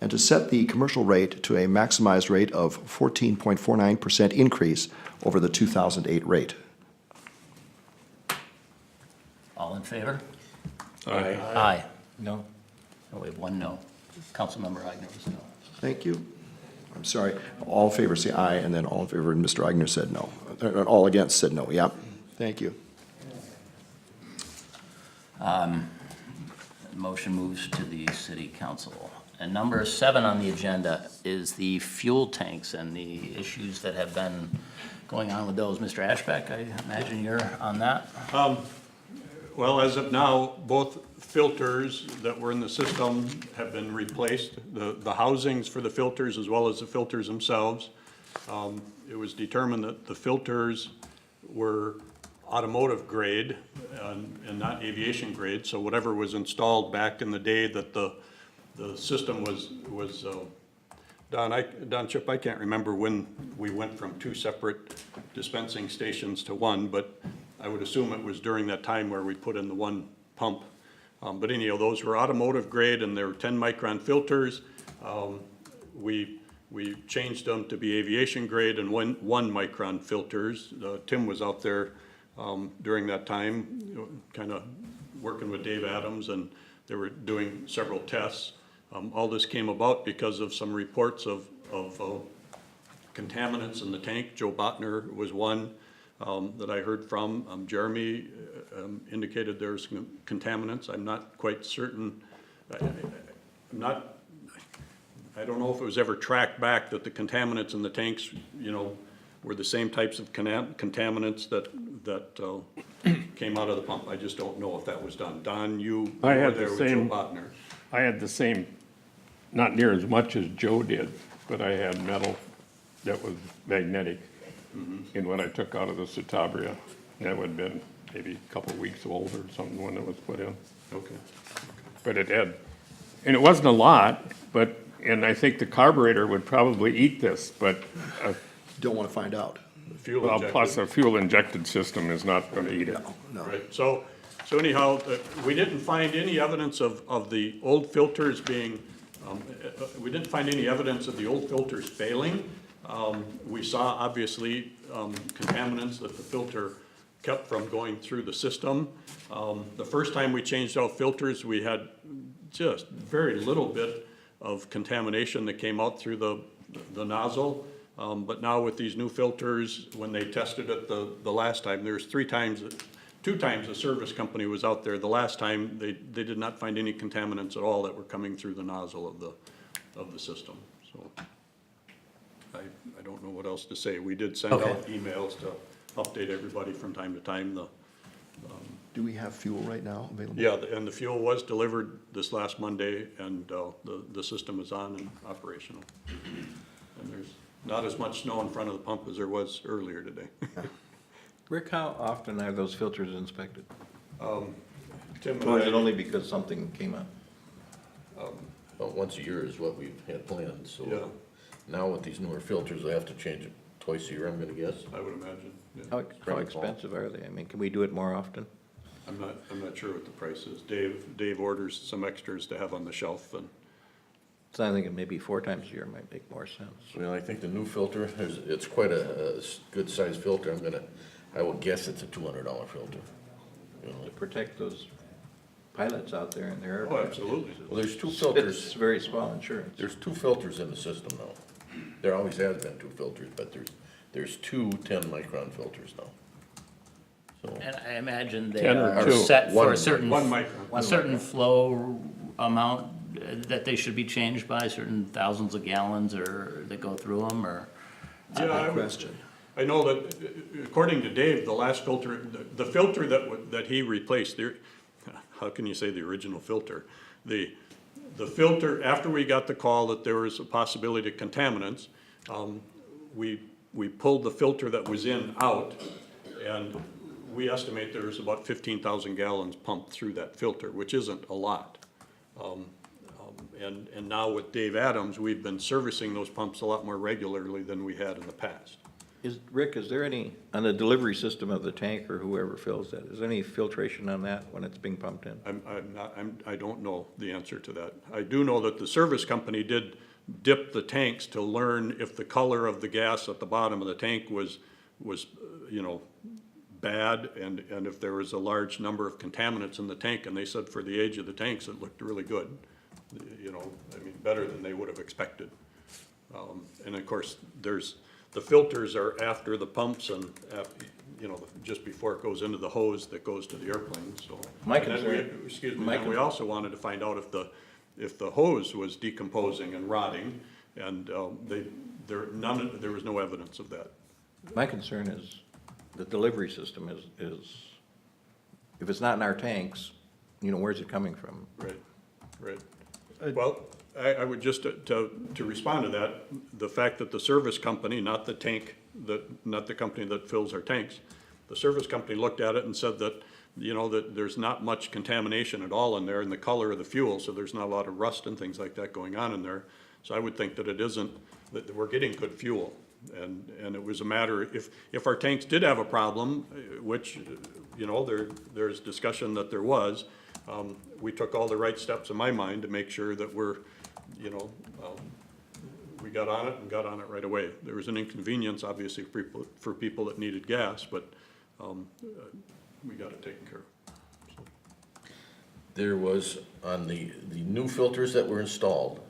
and to set the commercial rate to a maximized rate of 14.49% increase over the 2008 rate. All in favor? Aye. Aye. No? Oh, we have one no. Councilmember Aigner was no. Thank you. I'm sorry. All in favor, say aye, and then all in favor, and Mr. Aigner said no. All against said no, yeah. Thank you. Motion moves to the city council. And number 7 on the agenda is the fuel tanks and the issues that have been going on with those. Mr. Ashbeck, I imagine you're on that? Well, as of now, both filters that were in the system have been replaced, the housings for the filters as well as the filters themselves. It was determined that the filters were automotive grade and not aviation grade, so whatever was installed back in the day that the system was Don Chip, I can't remember when we went from 2 separate dispensing stations to 1, but I would assume it was during that time where we put in the 1 pump But anyhow, those were automotive grade and they were 10 micron filters. We changed them to be aviation grade and 1 micron filters. Tim was out there during that time, kind of working with Dave Adams, and they were doing several tests. All this came about because of some reports of contaminants in the tank. Joe Botner was one that I heard from. Jeremy indicated there's contaminants. I'm not quite certain. I don't know if it was ever tracked back that the contaminants in the tanks, you know, were the same types of contaminants that came out of the pump. I just don't know if that was done. Don, you I were had the there with Joe same- Botner. I had the same, not near as much as Joe did, but I had metal that was magnetic in what I took out of the Citabria. That would have been maybe a couple of weeks old or something when it was put in. Okay. But it had, and it wasn't a lot, but, and I think the carburetor would probably eat this, but, Don't want to find out. Fuel well, injected. plus a fuel injected system is not gonna eat it. No. Right, so anyhow, we didn't find any evidence of the old filters being, we didn't find any evidence of the old filters failing. We saw obviously contaminants that the filter kept from going through the system. The first time we changed out filters, we had just very little bit of contamination that came out through the nozzle. But now with these new filters, when they tested it the last time, there's 2 times the service company was out there. The last time, they did not find any contaminants at all that were coming through the nozzle of the system, so. I don't know what else to say. We did send Okay. out emails to update everybody from time to time. Do we have fuel right now available? Yeah, and the fuel was delivered this last Monday, and the system is on and operational. And there's not as much snow in front of the pump as there was earlier today. Rick, how often are those filters inspected? Tim Or is it and I, only because something came up? Well, once a year is what we've had planned, Yeah. so now with these newer filters, I have to change it twice a year, I'm gonna guess. I would imagine, yeah. How Spring and fall. expensive are they? I mean, can we do it more often? I'm not sure what the price is. Dave orders some extras to have on the shelf, and So I'm thinking maybe 4 times a year might make more sense. Well, I think the new filter, it's quite a good sized filter. I would guess it's a $200 filter. You know, To protect those pilots out there in their oh, airplanes. absolutely. well, there's 2 It's filters, very small insurance. there's 2 filters in the system now. There always has been 2 filters, but there's 2 10 micron filters now. So, And I imagine they 10 or are 2? set for One a certain, One micron. a certain flow amount that they should be changed by, certain thousands of gallons or that go through them, or? Yeah, Good question. I know that according to Dave, the last filter, the filter that he replaced, how can you say the original filter? The filter, after we got the call that there was a possibility of contaminants, we pulled the filter that was in out, and we estimate there's about 15,000 gallons pumped through that filter, which isn't a lot. And now with Dave Adams, we've been servicing those pumps a lot more regularly than we had in the past. Rick, is there any, on the delivery system of the tank or whoever fills that, is there any filtration on that when it's being pumped in? I don't know the answer to that. I do know that the service company did dip the tanks to learn if the color of the gas at the bottom of the tank was, you know, bad, and if there was a large number of contaminants in the tank, and they said for the age of the tanks, it looked really good. You know, I mean, better than they would have expected. And of course, the filters are after the pumps and, you know, just before it goes into the hose that goes to the airplane, so. My And then concern- Excuse me, my and we also wanted to find out if the hose was decomposing and rotting, and there was no evidence of that. My concern is the delivery system is, if it's not in our tanks, you know, where's it coming from? Right. Well, I would just, to respond to that, the fact that the service company, not the company that fills our tanks, the service company looked at it and said that, you know, that there's not much contamination at all in there in the color of the fuel, so there's not a lot of rust and things like that going on in there. So I would think that it isn't, that we're getting good fuel. And it was a matter, if our tanks did have a problem, which, you know, there's discussion that there was, We took all the right steps in my mind to make sure that we're, you know, we got on it and got on it right away. There was an inconvenience, obviously, for people that needed gas, but we got it taken care of. There was, on the new filters that were installed,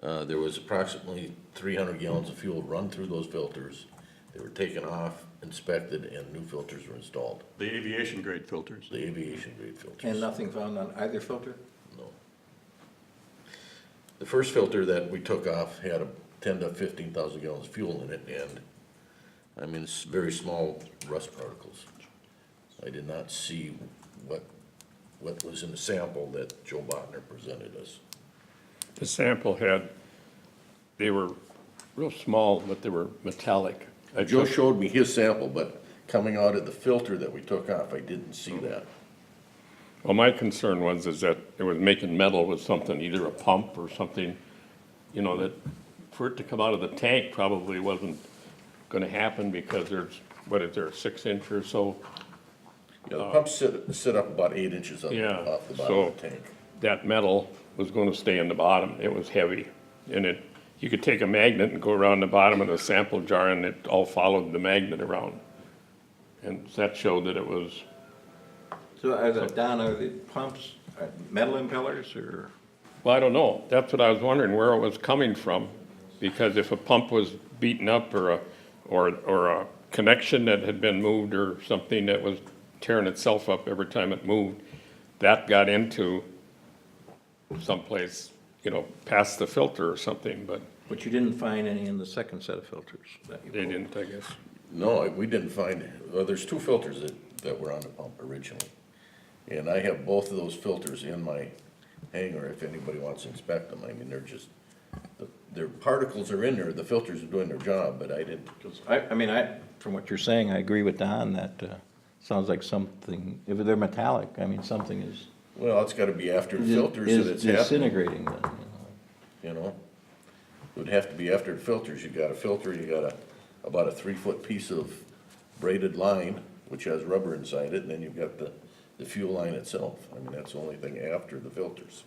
there was approximately 300 gallons of fuel run through those filters. They were taken off, inspected, and new filters were installed, The aviation grade filters. the aviation grade filters. And nothing found on either filter? No. The first filter that we took off had 10 to 15,000 gallons of fuel in it, and, I mean, it's very small rust particles. I did not see what was in the sample that Joe Botner presented us. The sample they were real small, but they were metallic. Joe showed me his sample, but coming out of the filter that we took off, I didn't see that. Well, my concern is that it was making metal with something, either a pump or something, you know, that for it to come out of the tank probably wasn't gonna happen because there's, what is there, a 6-inch or so? Yeah, the pumps sit up about 8 inches off Yeah, the bottom so of the tank. that metal was gonna stay in the bottom. It was heavy. And you could take a magnet and go around the bottom of the sample jar and it all followed the magnet around. And that showed that it was, So Don, are the pumps metal impellers or? well, I don't know. That's what I was wondering, where it was coming from. Because if a pump was beaten up or a connection that had been moved or something that was tearing itself up every time it moved, that got into someplace, you know, past the filter or something, but But you didn't find any in the second set of filters that you they pulled? didn't, I guess. No, we didn't find, well, there's 2 filters that were on the pump originally. And I have both of those filters in my hangar if anybody wants to inspect them. I mean, they're just, their particles are in there, the filters are doing their job, but I didn't. I mean, from what you're saying, I agree with Don that sounds like something, if they're metallic, I mean, something is. Well, it's gotta be after the filters that is it's happening, disintegrating then, you know? It would have to be after the filters. You got a filter, you got about a 3-foot piece of braided line, which has rubber inside it, and then you've got the fuel line itself. I mean, that's the only thing after the filters.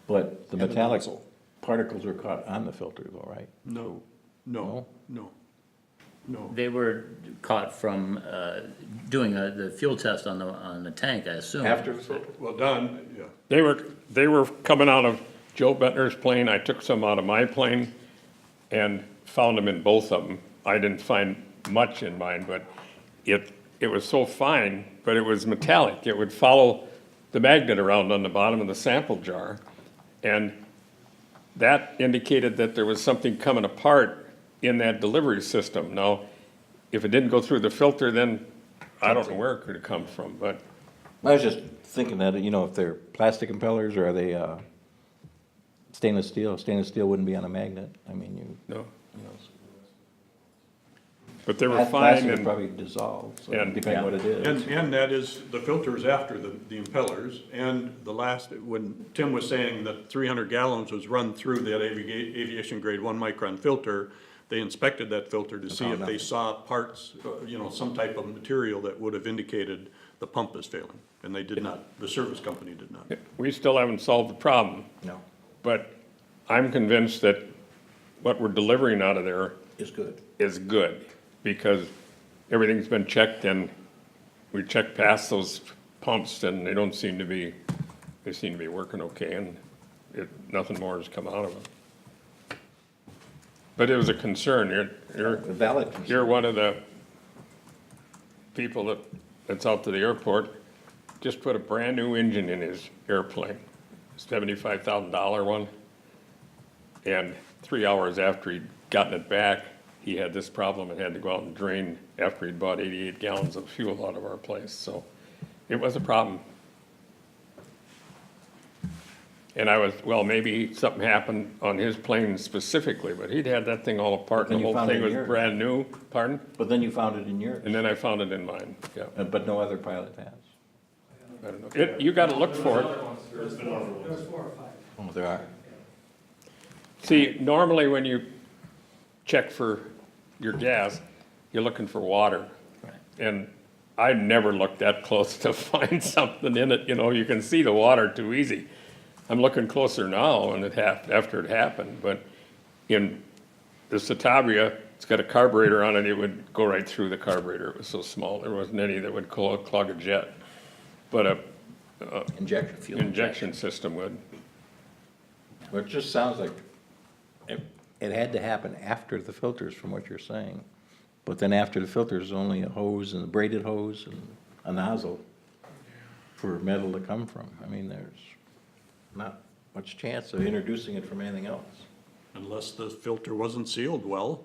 But the And the metallic nozzle. particles are caught on the filter though, right? No, no. They were caught from doing the fuel test on the tank, I assume. After the filter? Well, Don, yeah. They were coming out of Joe Bettner's plane. I took some out of my plane and found them in both of them. I didn't find much in mine, but it was so fine, but it was metallic. It would follow the magnet around on the bottom of the sample jar. And that indicated that there was something coming apart in that delivery system. Now, if it didn't go through the filter, then I don't know where it could have come from, but I was just thinking that, you know, if they're plastic impellers or are they stainless steel? Stainless steel wouldn't be on a magnet. I mean, no. you know. But they were Plastic fine would and, probably dissolve, so and- depending on what it is. And that is, the filters after the impellers, and the last, when Tim was saying that 300 gallons was run through that aviation grade 1 micron filter, they inspected that filter to see if they saw parts, you know, some type of material that would have indicated the pump is failing, and they did not, the service company did not. we still haven't solved the problem. No, But I'm convinced that what we're delivering out of there it's good. is good, because everything's been checked and we checked past those pumps and they seem to be working okay, and nothing more has come out of them. But it was a concern. A valid concern. You're one of the people that's out to the airport, just put a brand-new engine in his airplane, $75,000 one. And 3 hours after he'd gotten it back, he had this problem and had to go out and drain after he'd bought 88 gallons of fuel out of our place. So it was a problem. And maybe something happened on his plane specifically, but he'd had that thing all apart and Then the you whole found it thing in was yours. brand new. Pardon? But then you found it in yours, And then I found it in mine, yeah. but no other pilot has. I don't know. You gotta look for it. Oh, there are. See, normally when you check for your gas, you're looking for water. And I never looked that close to find something in it, you know, you can see the water too easy. I'm looking closer now and after it happened, but in the Citabria, it's got a carburetor on it, it would go right through the carburetor, it was so small, there wasn't any that would clog a jet. But a Injection, fuel injection system would. Well, it just sounds like it had to happen after the filters, from what you're saying. But then after the filters, only a hose and a braided hose and a nozzle for metal to come from. I mean, there's not much chance of introducing it from anything else. Unless the filter wasn't sealed well,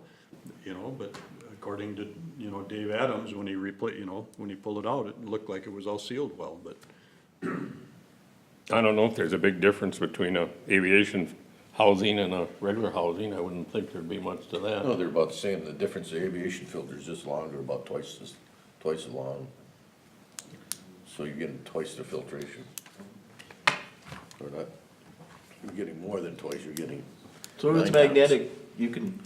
you know, but according to, you know, Dave Adams, when he when he pulled it out, it looked like it was all sealed well, but I don't know if there's a big difference between a aviation housing and a regular housing, I wouldn't think there'd be much to that. No, they're about the same. The difference, the aviation filter is just longer, about twice as long. So you're getting twice the filtration. Or not, you're getting more than twice, you're getting. So if it's 9 times. magnetic, you can,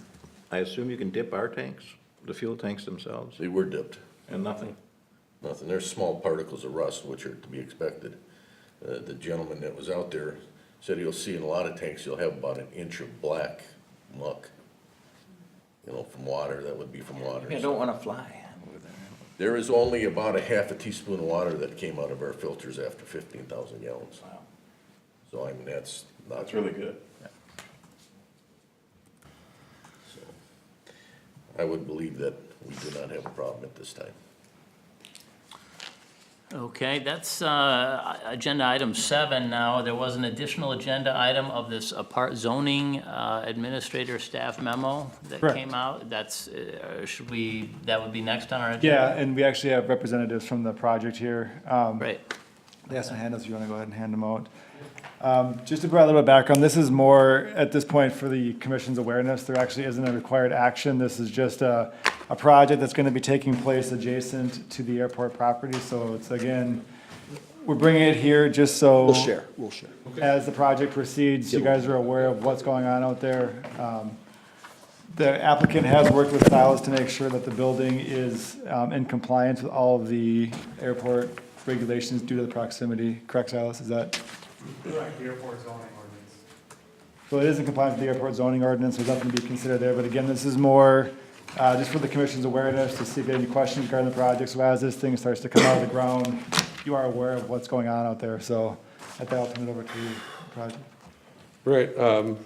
I assume you can dip our tanks, the fuel tanks themselves, They were dipped. and nothing? Nothing. There's small particles of rust, which are to be expected. The gentleman that was out there said you'll see in a lot of tanks, you'll have about an inch of black muck. You know, from water, that would be from water. I don't wanna fly over there. There is only about a half a teaspoon of water that came out of our filters after 15,000 gallons. Wow. So I mean, that's not. That's really good. So, I would believe that we do not have a problem at this time. Okay, that's agenda item 7 now. There was an additional agenda item of this apart zoning administrator staff memo that Correct. came out. That's, that would be next on our agenda? Yeah, and we actually have representatives from the project here. Great. They have some handouts, if you want to go ahead and hand them out. Just to provide a little bit of background, this is more, at this point, for the commission's awareness. There actually isn't a required action. This is just a project that's going to be taking place adjacent to the airport property. So it's, again, we're bringing it here just so. We'll share. As the project proceeds, you guys are aware of what's going on out there. The applicant has worked with Silas to make sure that the building is in compliance with all of the airport regulations due to the proximity. Correct, Silas? Is that? Correct, the airport zoning ordinance. So it is in compliance with the airport zoning ordinance. There's nothing to be considered there. But again, this is more just for the commission's awareness to see if you have any questions regarding the project. So as this thing starts to come out of the ground, you are aware of what's going on out there. So at that, I'll turn it over to you, project. Right,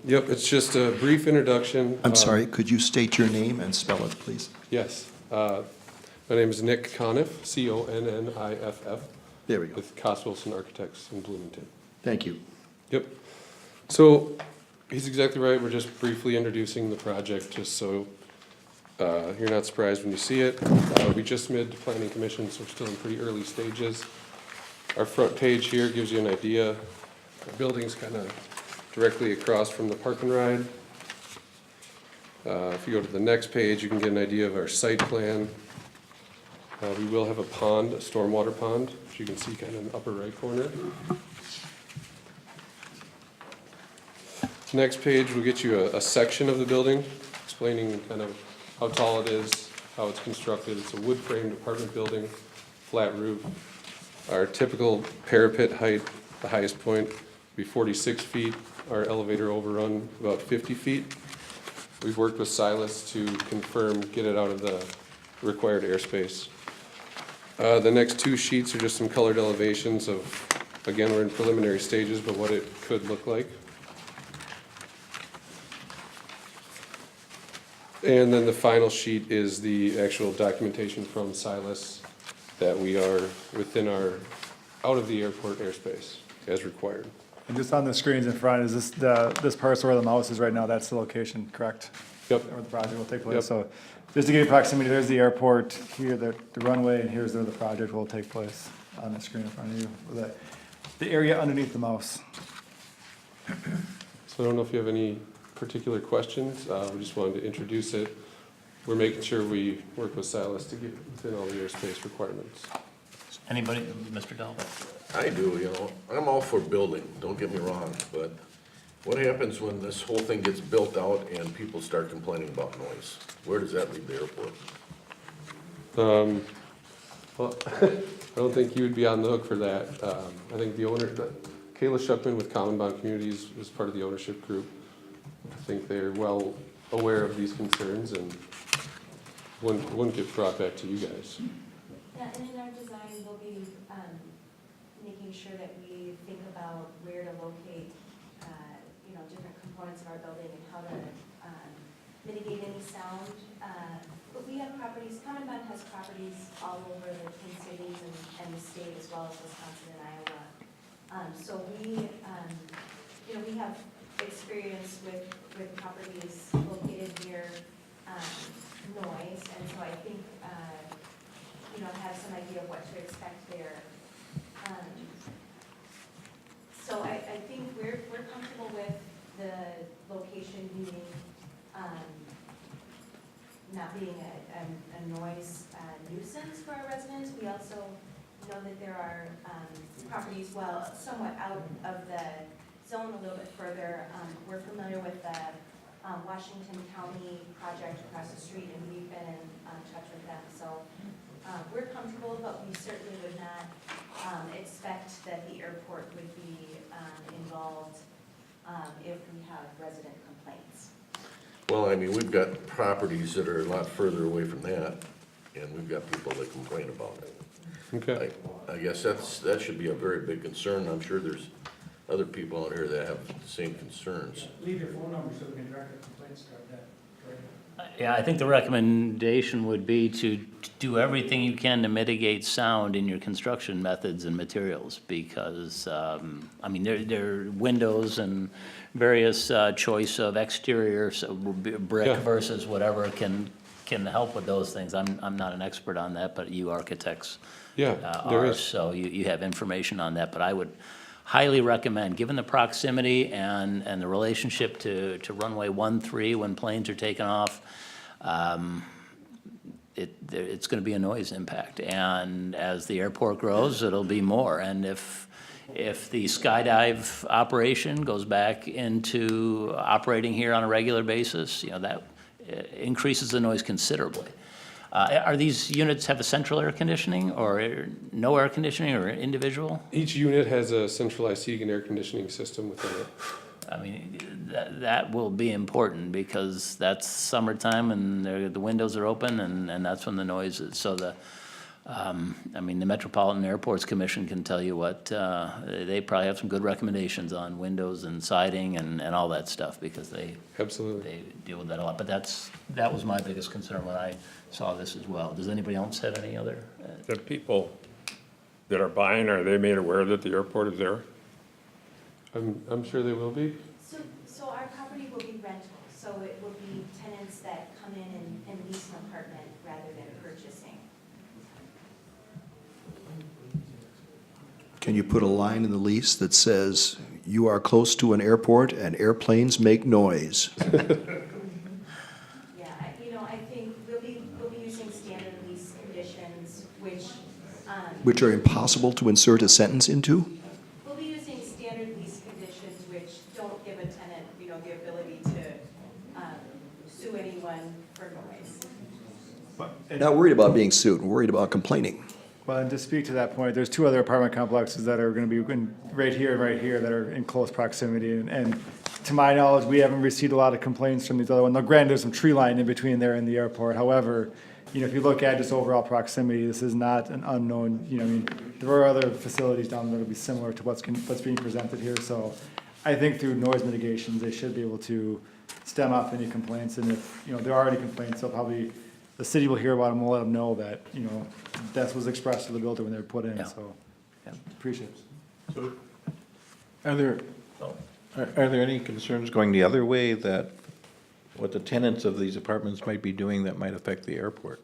yep, it's just a brief introduction. I'm sorry, could you state your name and spell it, please? Yes, my name is Nick Coniff, Conniff, There we go. with Cost Wilson Architects in Bloomington. Thank you. Yep, so he's exactly right, we're just briefly introducing the project, just so you're not surprised when you see it. We just submitted to planning commission, so we're still in pretty early stages. Our front page here gives you an idea. The building's kind of directly across from the park and ride. If you go to the next page, you can get an idea of our site plan. We will have a pond, a stormwater pond, which you can see kind of in the upper right corner. Next page will get you a section of the building, explaining kind of how tall it is, how it's constructed. It's a wood-framed apartment building, flat roof. Our typical parapet height, the highest point, will be 46 feet. Our elevator overrun about 50 feet. We've worked with Silas to confirm, get it out of the required airspace. The next two sheets are just some colored elevations of, again, we're in preliminary stages, but what it could look like. And then the final sheet is the actual documentation from Silas that we are within our, out of the airport airspace as required. And just on the screens in front, is this parcel where the mouse is right now, that's the location, correct? Yep. Where the project will take place, Yep. so just to give you proximity, there's the airport, here the runway, and here's where the project will take place on the screen in front of you, with the area underneath the mouse. So I don't know if you have any particular questions, we just wanted to introduce it. We're making sure we work with Silas to get within all the airspace requirements. Anybody, Mr. Delva? I do, you know, I'm all for building, don't get me wrong, but what happens when this whole thing gets built out and people start complaining about noise? Where does that leave the airport? Well, I don't think you would be on the hook for that. I think the owner, Kayla Shupman with Common Bond Communities was part of the ownership group. I think they're well aware of these concerns and wouldn't get brought back to you guys. Yeah, and in our design, we'll be making sure that we think about where to locate, different components of our building and how to mitigate any sound. But we have properties, Common Bond has properties all over the Twin Cities and the state as well as Wisconsin and Iowa. So we have experience with properties located near noise, and so I think, have some idea of what to expect there. So I think we're comfortable with the location being, not being a noise nuisance for our residents. We also know that there are properties, somewhat out of the zone, a little bit further. We're familiar with the Washington County project across the street, and we've been in touch with them. So we're comfortable, but we certainly would not expect that the airport would be involved if we have resident complaints. Well, I mean, we've got properties that are a lot further away from that, and we've got people that complain about it. Okay. I guess that should be a very big concern. I'm sure there's other people out here that have the same concerns. Leave your phone number so we can direct a complaint toward that. Yeah, I think the recommendation would be to do everything you can to mitigate sound in your construction methods and materials, because, there are windows and various choice of exterior, so brick Yeah. versus whatever can help with those things. I'm not an expert on that, but you architects Yeah, there are, is. so you have information on that. But I would highly recommend, given the proximity and the relationship to runway 13 when planes are taking off, it's going to be a noise impact. And as the airport grows, it'll be more. And if the skydive operation goes back into operating here on a regular basis, that increases the noise considerably. Are these units have a central air conditioning or no air conditioning or individual? Each unit has a centralized heating and air conditioning system within it. I mean, that will be important because that's summertime and the windows are open and that's when the noise is. So the Metropolitan Airports Commission can tell you what, they probably have some good recommendations on windows and siding and all that stuff because they Absolutely. deal with that a lot. But that was my biggest concern when I saw this as well. Does anybody else have any other? The people that are buying, are they made aware that the airport is there? I'm sure they will be. So our property will be rental, so it will be tenants that come in and lease an apartment rather than purchasing. Can you put a line in the lease that says, "You are close to an airport and airplanes make noise"? Yeah, I think we'll be using standard lease conditions, Which are impossible to insert a sentence into? we'll be using standard lease conditions which don't give a tenant, the ability to sue anyone for noise. Not worried about being sued, we're worried about complaining. Well, and to speak to that point, there's two other apartment complexes that are gonna be right here and right here that are in close proximity. And to my knowledge, we haven't received a lot of complaints from these other ones. Now, granted, there's some tree line in between there and the airport. However, if you look at just overall proximity, this is not an unknown, there are other facilities down there that'll be similar to what's being presented here. So I think through noise mitigations, they should be able to stem off any complaints. And if, there are any complaints, they'll probably, the city will hear about them, we'll let them know that, that was expressed to the builder when they were put in, Yeah. so. Yeah. Appreciate it. Are there any concerns going the other way that what the tenants of these apartments might be doing that might affect the airport?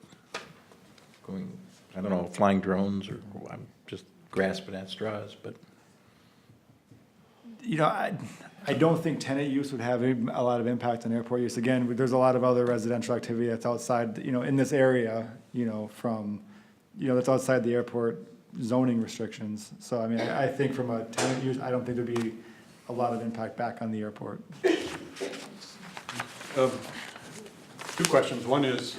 Going, I don't know, flying drones, or I'm just grasping at straws, but. I don't think tenant use would have a lot of impact on airport use. Again, there's a lot of other residential activity that's outside, in this area, from, that's outside the airport zoning restrictions. So, I think from a tenant use, I don't think there'd be a lot of impact back on the airport. Two questions. One is,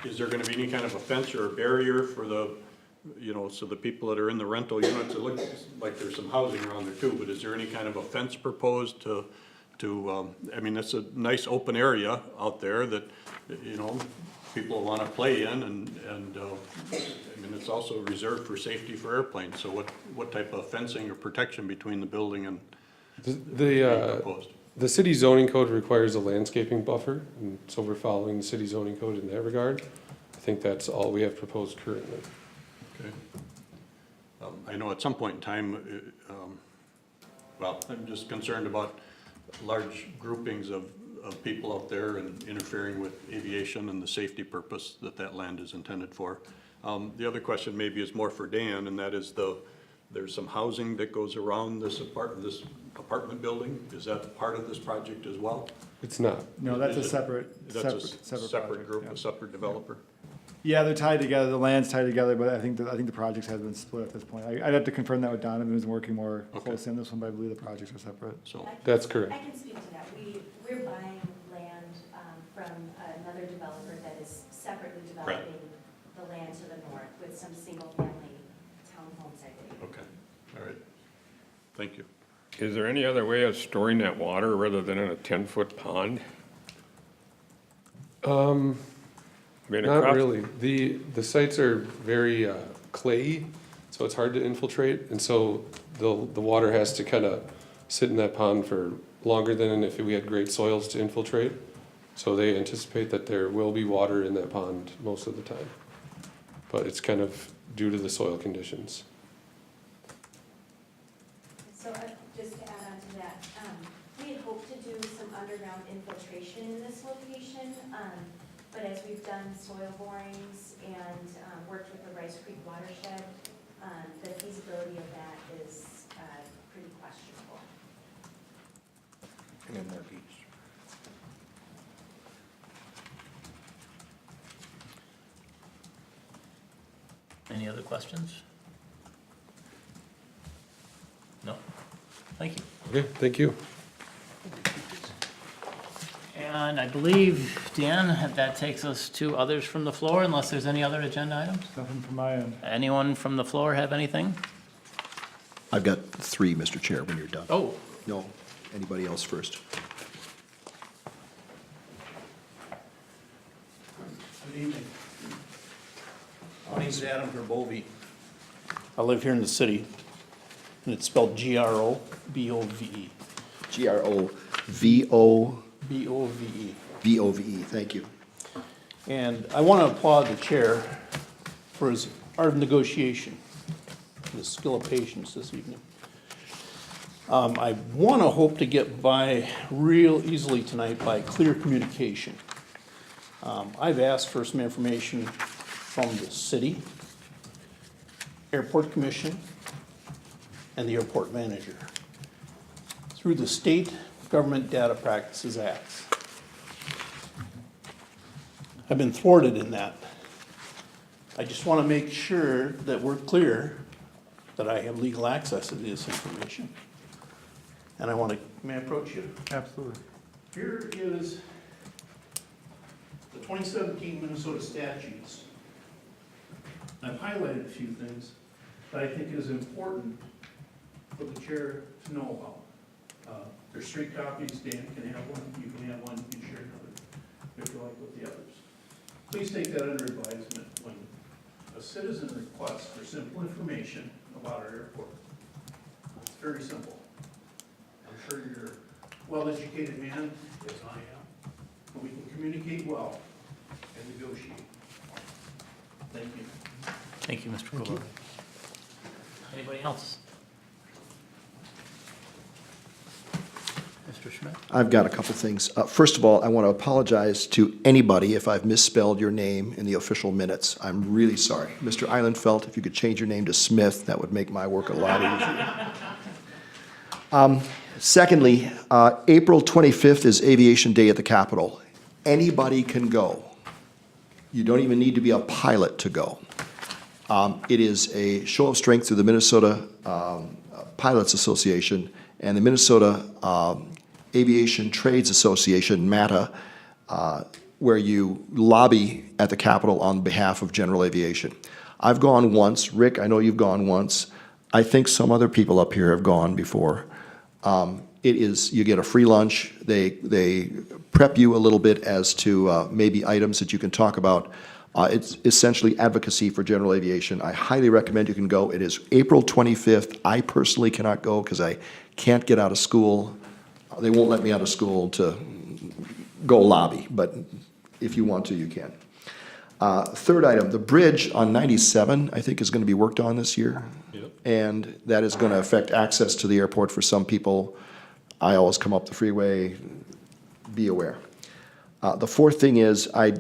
is there gonna be any kind of a fence or a barrier for the, so the people that are in the rental units, it looks like there's some housing around there too, but is there any kind of a fence proposed to, I mean, it's a nice open area out there that, people wanna play in and, I mean, it's also reserved for safety for airplanes, so what type of fencing or protection between the building and being proposed? The city zoning code requires a landscaping buffer, and so we're following the city zoning code in that regard. I think that's all we have proposed currently. Okay. I know at some point in time, well, I'm just concerned about large groupings of people out there and interfering with aviation and the safety purpose that land is intended for. The other question maybe is more for Dan, and that is there's some housing that goes around this apartment building. Is that part of this project as well? It's not. No, that's a Is it- separate Separate project, group, yeah. a separate developer? Yeah, they're tied together, the land's tied together, but I think the projects have been split at this point. I'd have to confirm that with Donovan, who's working more Okay. closely on this one, but I believe the projects are separate. So, I can- That's correct. I can speak to that. We're buying land from another developer that is separately developing the land to the north with some single-family townhomes, I believe. okay, all right. Thank you. Is there any other way of storing that water rather than in a 10-foot pond? I mean, Not across- really. The sites are very clayey, so it's hard to infiltrate, and so the water has to kind of sit in that pond for longer than if we had great soils to infiltrate. So they anticipate that there will be water in that pond most of the time. But it's kind of due to the soil conditions. So just to add on to that, we had hoped to do some underground infiltration in this location, but as we've done soil borings and worked with the Rice Creek watershed, the feasibility of that is pretty questionable. Any other questions? No? Thank you. Okay, thank you. And I believe, Dan, that takes us to others from the floor, unless there's any other agenda items? Nothing from my end. Anyone from the floor have anything? I've got three, Mr. Chair, when you're done. Oh, No, anybody else first? Good evening. My name's Adam Grabovy. I live here in the city, and it's spelled Grobove. G-R-O-V-O, B-O-V-E. V-O-V-E, thank you. And I want to applaud the chair for his art of negotiation, and his skill of patience this evening. I want to hope to get by real easily tonight by clear communication. I've asked for some information from the city, airport commission, and the airport manager through the State Government Data Practices Acts. I've been thwarted in that. I just want to make sure that we're clear that I have legal access to this information. And I want to, may I approach you? Absolutely. Here is the 2017 Minnesota statutes. I've highlighted a few things that I think is important for the chair to know about. There's 3 copies, Dan can have one, you can have one, you can share another, if you like with the others. Please take that under advisement when a citizen requests for simple information about our airport. It's very simple. I'm sure you're a well-educated man, as I am, and we can communicate well and negotiate. Thank you. thank you, Mr. Cooler. Anybody else? Mr. Schmidt? I've got a couple things. First of all, I want to apologize to anybody if I've misspelled your name in the official minutes. I'm really sorry. Mr. Eilenfeld, if you could change your name to Smith, that would make my work a lot easier. Secondly, April 25th is Aviation Day at the Capitol. Anybody can go. You don't even need to be a pilot to go. It is a show of strength through the Minnesota Pilots Association and the Minnesota Aviation Trades Association, MATA, where you lobby at the Capitol on behalf of general aviation. I've gone once. Rick, I know you've gone once. I think some other people up here have gone before. It is, you get a free lunch. They prep you a little bit as to maybe items that you can talk about. It's essentially advocacy for general aviation. I highly recommend you can go. It is April 25th. I personally cannot go because I can't get out of school. They won't let me out of school to go lobby, but if you want to, you can. Third item, the bridge on 97, I think, is going to be worked on this year. Yep. And that is going to affect access to the airport for some people. I always come up the freeway, be aware. The fourth thing is I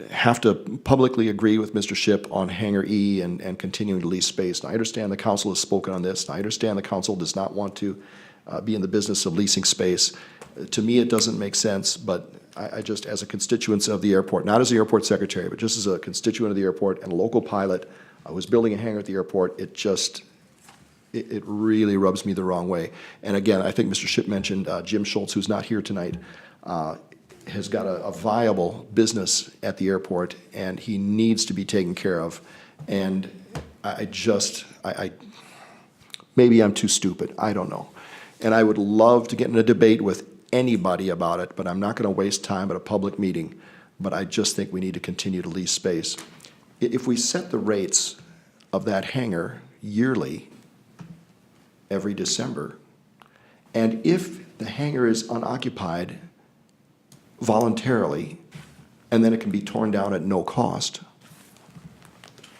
have to publicly agree with Mr. Shipp on Hangar E and continuing to lease space. And I understand the council has spoken on this, and I understand the council does not want to be in the business of leasing space. To me, it doesn't make sense, but I just, as a constituent of the airport, not as the airport secretary, but just as a constituent of the airport and a local pilot who was building a hangar at the airport, it really rubs me the wrong way. And again, I think Mr. Shipp mentioned Jim Schultz, who's not here tonight, has got a viable business at the airport, and he needs to be taken care of. And maybe I'm too stupid, I don't know. And I would love to get in a debate with anybody about it, but I'm not gonna waste time at a public meeting. But I just think we need to continue to lease space. If we set the rates of that hangar yearly, every December, and if the hangar is unoccupied voluntarily, and then it can be torn down at no cost,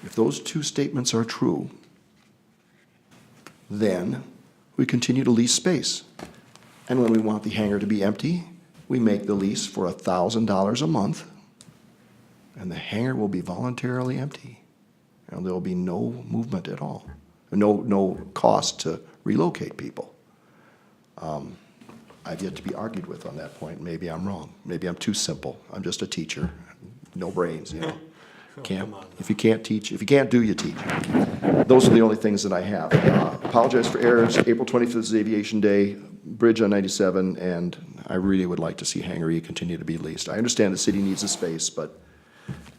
if those two statements are true, then we continue to lease space. And when we want the hangar to be empty, we make the lease for $1,000 a month, and the hangar will be voluntarily empty. And there will be no movement at all, no cost to relocate people. I've yet to be argued with on that point. Maybe I'm wrong. Maybe I'm too simple. I'm just a teacher, no brains, you know. If you can't teach, if you can't do, you teach. Those are the only things that I have. Apologize for errors. April 25th is Aviation Day, bridge on 97, and I really would like to see Hangar E continue to be leased. I understand the city needs the space, but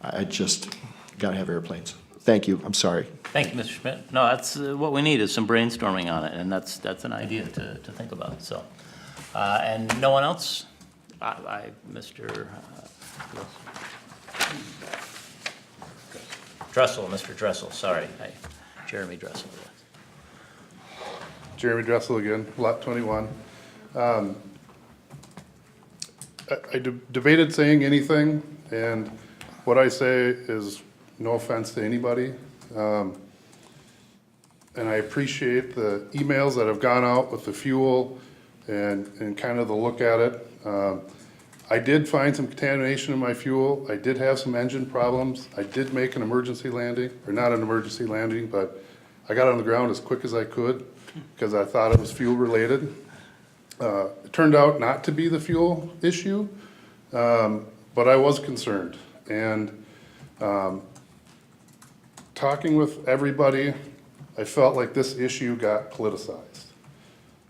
I just gotta have airplanes. Thank you. I'm sorry. Thank you, Mr. Schmidt. No, that's, what we need is some brainstorming on it, and that's an idea to think about, so. And no one else? Mr. Dressel, Mr. Dressel, sorry, Jeremy Dressel. Jeremy Dressel again, Lot 21. I debated saying anything, and what I say is no offense to anybody. And I appreciate the emails that have gone out with the fuel and kind of the look at it. I did find some contamination in my fuel. I did have some engine problems. I did make an emergency landing, or not an emergency landing, but I got on the ground as quick as I could because I thought it was fuel related. It turned out not to be the fuel issue, but I was concerned. And talking with everybody, I felt like this issue got politicized.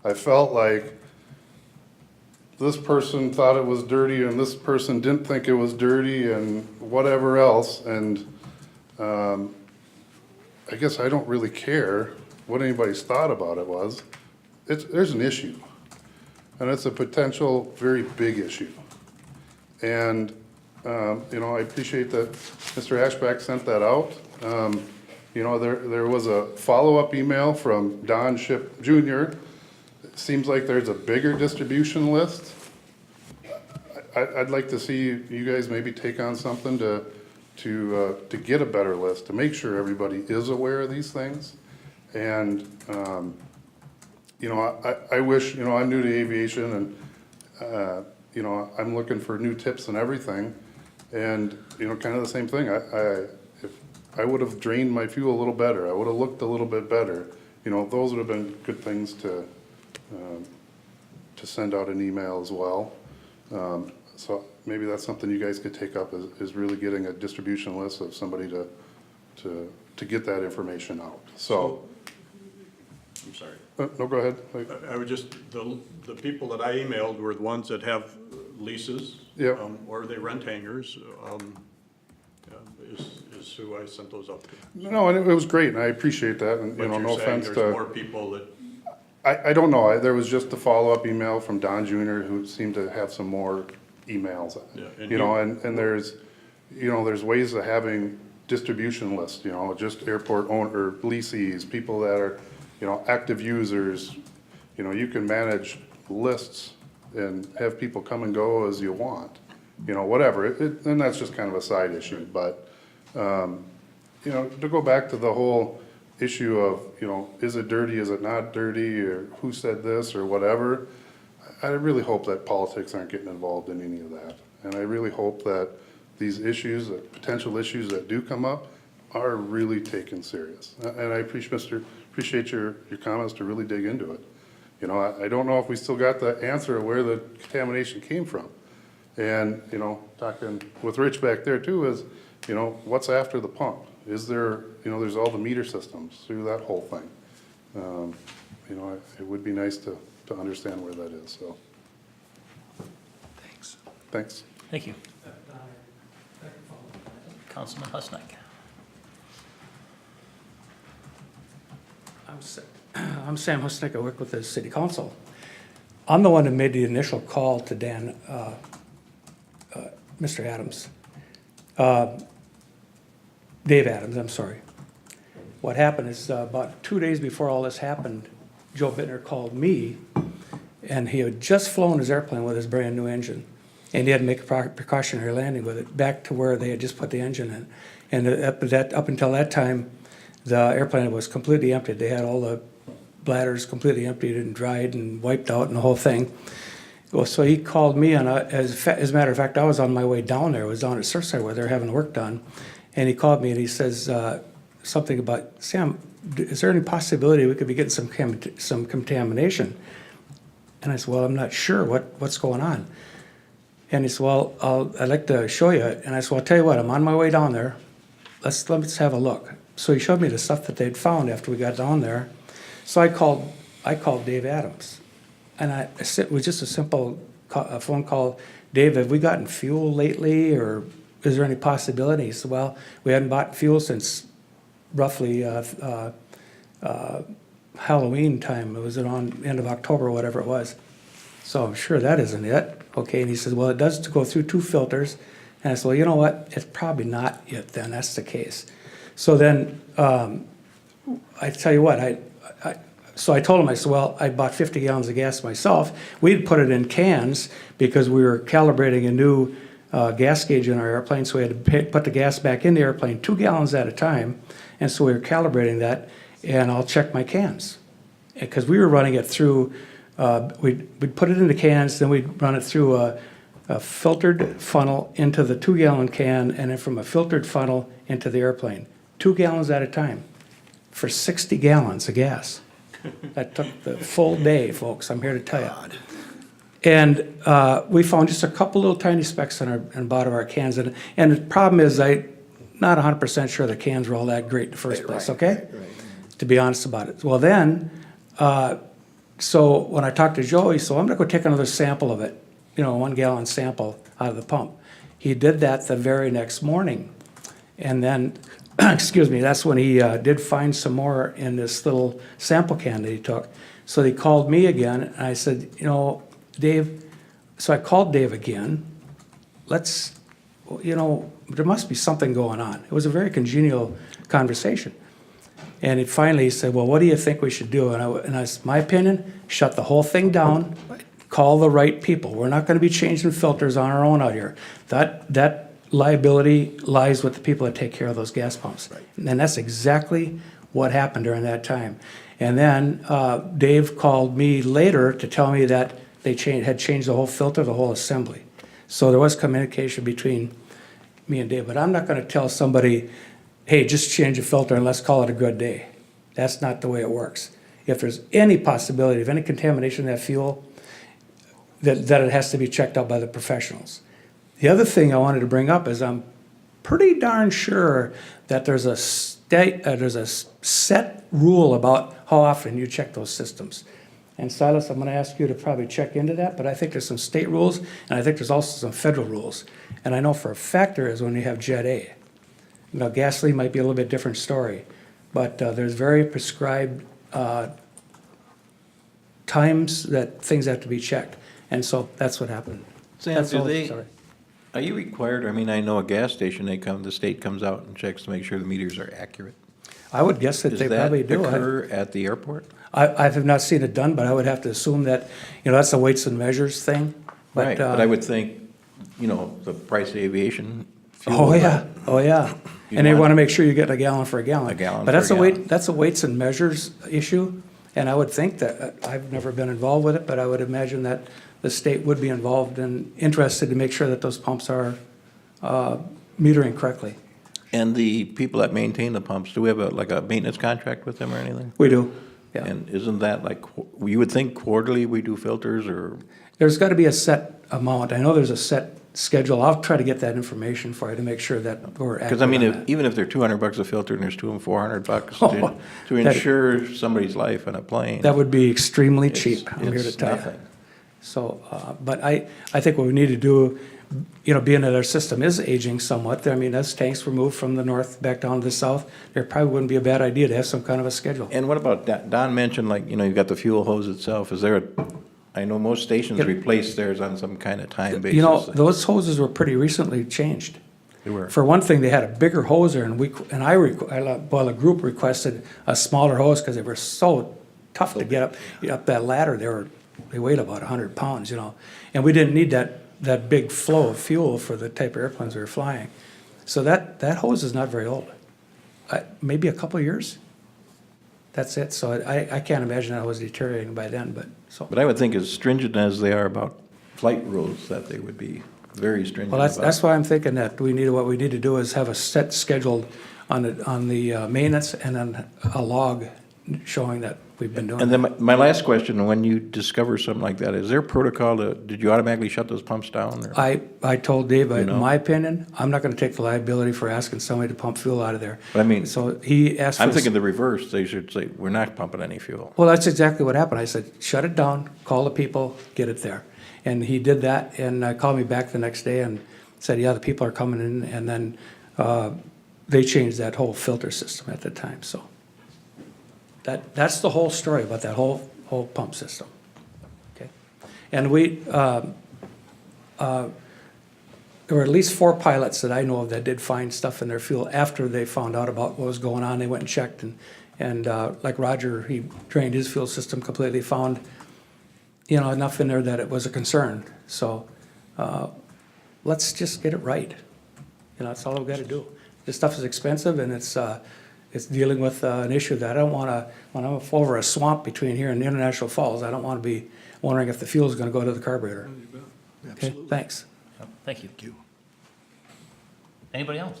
I felt like this person thought it was dirty and this person didn't think it was dirty and whatever else. And I guess I don't really care what anybody's thought about it was. There's an issue, and it's a potential very big issue. And you know, I appreciate that Mr. Ashback sent that out. You know, there was a follow-up email from Don Shipp Jr. It seems like there's a bigger distribution list. I'd like to see you guys maybe take on something to get a better list, to make sure everybody is aware of these things. And, you know, I wish, you know, I'm new to aviation and, you know, I'm looking for new tips and everything. And, you know, kind of the same thing. If I would have drained my fuel a little better, I would have looked a little bit better. You know, those would have been good things to send out an email as well. So maybe that's something you guys could take up is really getting a distribution list of somebody to get that information out. So, I'm sorry. no, go ahead. I would just, the people that I emailed were the ones that have leases. Yep. Or they rent hangars, is who I sent those up to. No, and it was great, and I appreciate that, and, But no you're saying offense there's more to, people that, I don't know, there was just a follow-up email from Don Junior who seemed to have some more emails. Yeah, and You know, and there's, there's ways of having distribution lists, just airport owner, leasees, people that are, active users. You can manage lists and have people come and go as you want, whatever. And that's just kind of a side issue, but, to go back to the whole issue of, is it dirty, is it not dirty, or who said this, or whatever, I really hope that politics aren't getting involved in any of that. And I really hope that these issues, potential issues that do come up, are really taken serious. And I appreciate your comments to really dig into it. I don't know if we still got the answer of where the contamination came from. And, talking with Rich back there too is, what's after the pump? Is there, there's all the meter systems through that whole thing. It would be nice to understand where that is, so. Thanks. Thanks. Thank you. Councilman Husnick. I'm Sam Husnick, I work with the city council. I'm the one who made the initial call to Dan, Mr. Adams. Dave Adams, I'm sorry. What happened is about 2 days before all this happened, Joe Bittner called me, and he had just flown his airplane with his brand new engine. And he had to make a precautionary landing with it back to where they had just put the engine in. And up until that time, the airplane was completely emptied. They had all the bladders completely emptied and dried and wiped out and the whole thing. Well, so he called me, and as a matter of fact, I was on my way down there. I was down at Surfside where they were having work done. And he called me and he says something about, Sam, is there any possibility we could be getting some contamination? And I said, well, I'm not sure what's going on. And he said, well, I'd like to show you it. And I said, well, I'll tell you what, I'm on my way down there. Let's have a look. So he showed me the stuff that they'd found after we got down there. So I called Dave Adams. And it was just a simple phone call. Dave, have we gotten fuel lately, or is there any possibility? He said, well, we hadn't bought fuel since roughly Halloween time. It was around end of October or whatever it was. So I'm sure that isn't it. Okay, and he says, well, it does go through 2 filters. And I said, well, you know what? It's probably not it then. That's the case. So then I tell you what, so I told him, I said, well, I bought 50 gallons of gas myself. We'd put it in cans because we were calibrating a new gas gauge in our airplane, so we had to put the gas back in the airplane 2 gallons at a time. And so we were calibrating that, and I'll check my cans. Because we were running it through, we'd put it into cans, then we'd run it through a filtered funnel into the 2-gallon can, and then from a filtered funnel into the airplane. 2 gallons at a time for 60 gallons of gas. That took the full day, folks, I'm here to tell you. And we found just a couple little tiny specks on the bottom of our cans. And the problem is I'm not 100% sure the cans were all that great in the first place, okay? To be honest about it. Well then, so when I talked to Joe, he said, well, I'm gonna go take another sample of it, a 1-gallon sample out of the pump. He did that the very next morning. And then, excuse me, that's when he did find some more in this little sample can that he took. So he called me again, and I said, Dave, so I called Dave again. There must be something going on. It was a very congenial conversation. And he finally said, well, what do you think we should do? And I said, my opinion, shut the whole thing down, call the right people. We're not going to be changing filters on our own out here. That liability lies with the people that take care of those gas pumps. Right. And that's exactly what happened during that time. And then Dave called me later to tell me that they had changed the whole filter, the whole assembly. So there was communication between me and Dave. But I'm not going to tell somebody, hey, just change the filter and let's call it a good day. That's not the way it works. If there's any possibility of any contamination in that fuel, that it has to be checked out by the professionals. The other thing I wanted to bring up is I'm pretty darn sure that there's a set rule about how often you check those systems. And Silas, I'm gonna ask you to probably check into that, but I think there's some state rules, and I think there's also some federal rules. And I know for a fact there is when you have Jet A. Now, gasoline might be a little bit different story, but there's very prescribed times that things have to be checked. And so that's what happened. Sam, That's do all- they, sorry. are you required, I mean, I know a gas station, the state comes out and checks to make sure the meters are accurate. I would guess that Does they that probably do. occur at the airport? I have not seen it done, but I would have to assume that, that's a weights and measures thing. Right, but I would think, the price of aviation fuel. Oh, yeah, oh, yeah. You And they want- want to make sure you get a gallon for a gallon. A gallon But for a that's a weight, gallon. that's a weights and measures issue, and I would think that, I've never been involved with it, but I would imagine that the state would be involved and interested to make sure that those pumps are metering correctly. And the people that maintain the pumps, do we have a maintenance contract with them or anything? We do, yeah. And isn't that you would think quarterly we do filters or? There's got to be a set amount. I know there's a set schedule. I'll try to get that information for you to make sure that we're accurate Because I mean, on that. even if they're $200 a filter and there's two of them $400 Oh, to that- insure somebody's life on a plane. That would be extremely it's- cheap, I'm here to it's tell you. nothing. So, but I think what we need to do, being that our system is aging somewhat, I mean, as tanks were moved from the north back down to the south, there probably wouldn't be a bad idea to have some kind of a schedule. And what about, Don mentioned you've got the fuel hose itself. Is there I know most stations Yep. replace theirs on some kind of time basis. Those hoses were pretty recently changed. They were. For one thing, they had a bigger hoser, and the group requested a smaller hose because they were so tough to get up that ladder. They weighed about 100 pounds, and we didn't need that big flow of fuel for the type of airplanes we were flying. So that hose is not very old. Maybe a couple of years. That's it. So I can't imagine that was deteriorating by then, but so. But I would think as stringent as they are about flight rules, that they would be very stringent Well, about. that's why I'm thinking that what we need to do is have a set schedule on the maintenance and then a log showing that we've been doing And that. then my last question, when you discover something like that, is there protocol did you automatically shut those pumps down? Or? I told Dave, in know? my opinion, I'm not gonna take the liability for asking somebody to pump fuel out of there. But I mean, So he asked for. I'm thinking the reverse. They should say, we're not pumping any fuel. Well, that's exactly what happened. I said, shut it down, call the people, get it there. And he did that, and called me back the next day and said, yeah, the people are coming in, and then they changed that whole filter system at the time, so. That's the whole story about that whole pump system, okay? And there were at least 4 pilots that I know of that did find stuff in their fuel after they found out about what was going on. They went and checked, and like Roger, he drained his fuel system completely, found, enough in there that it was a concern. So let's just get it right. That's all we've got to do. This stuff is expensive, and it's dealing with an issue that I don't want to, when I'm over a swamp between here and International Falls, I don't want to be wondering if the fuel is going to go to the carburetor. Okay, thanks. Thank you. Anybody else?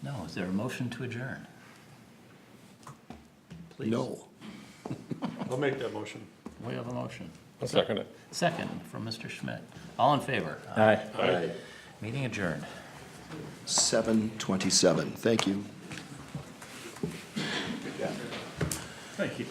No, is there a motion to adjourn? Please. No. I'll make that motion. We have a motion. I'll second it. Second from Mr. Schmidt. All in favor? Aye. Meeting adjourned. 7:27. Thank you. Thank you.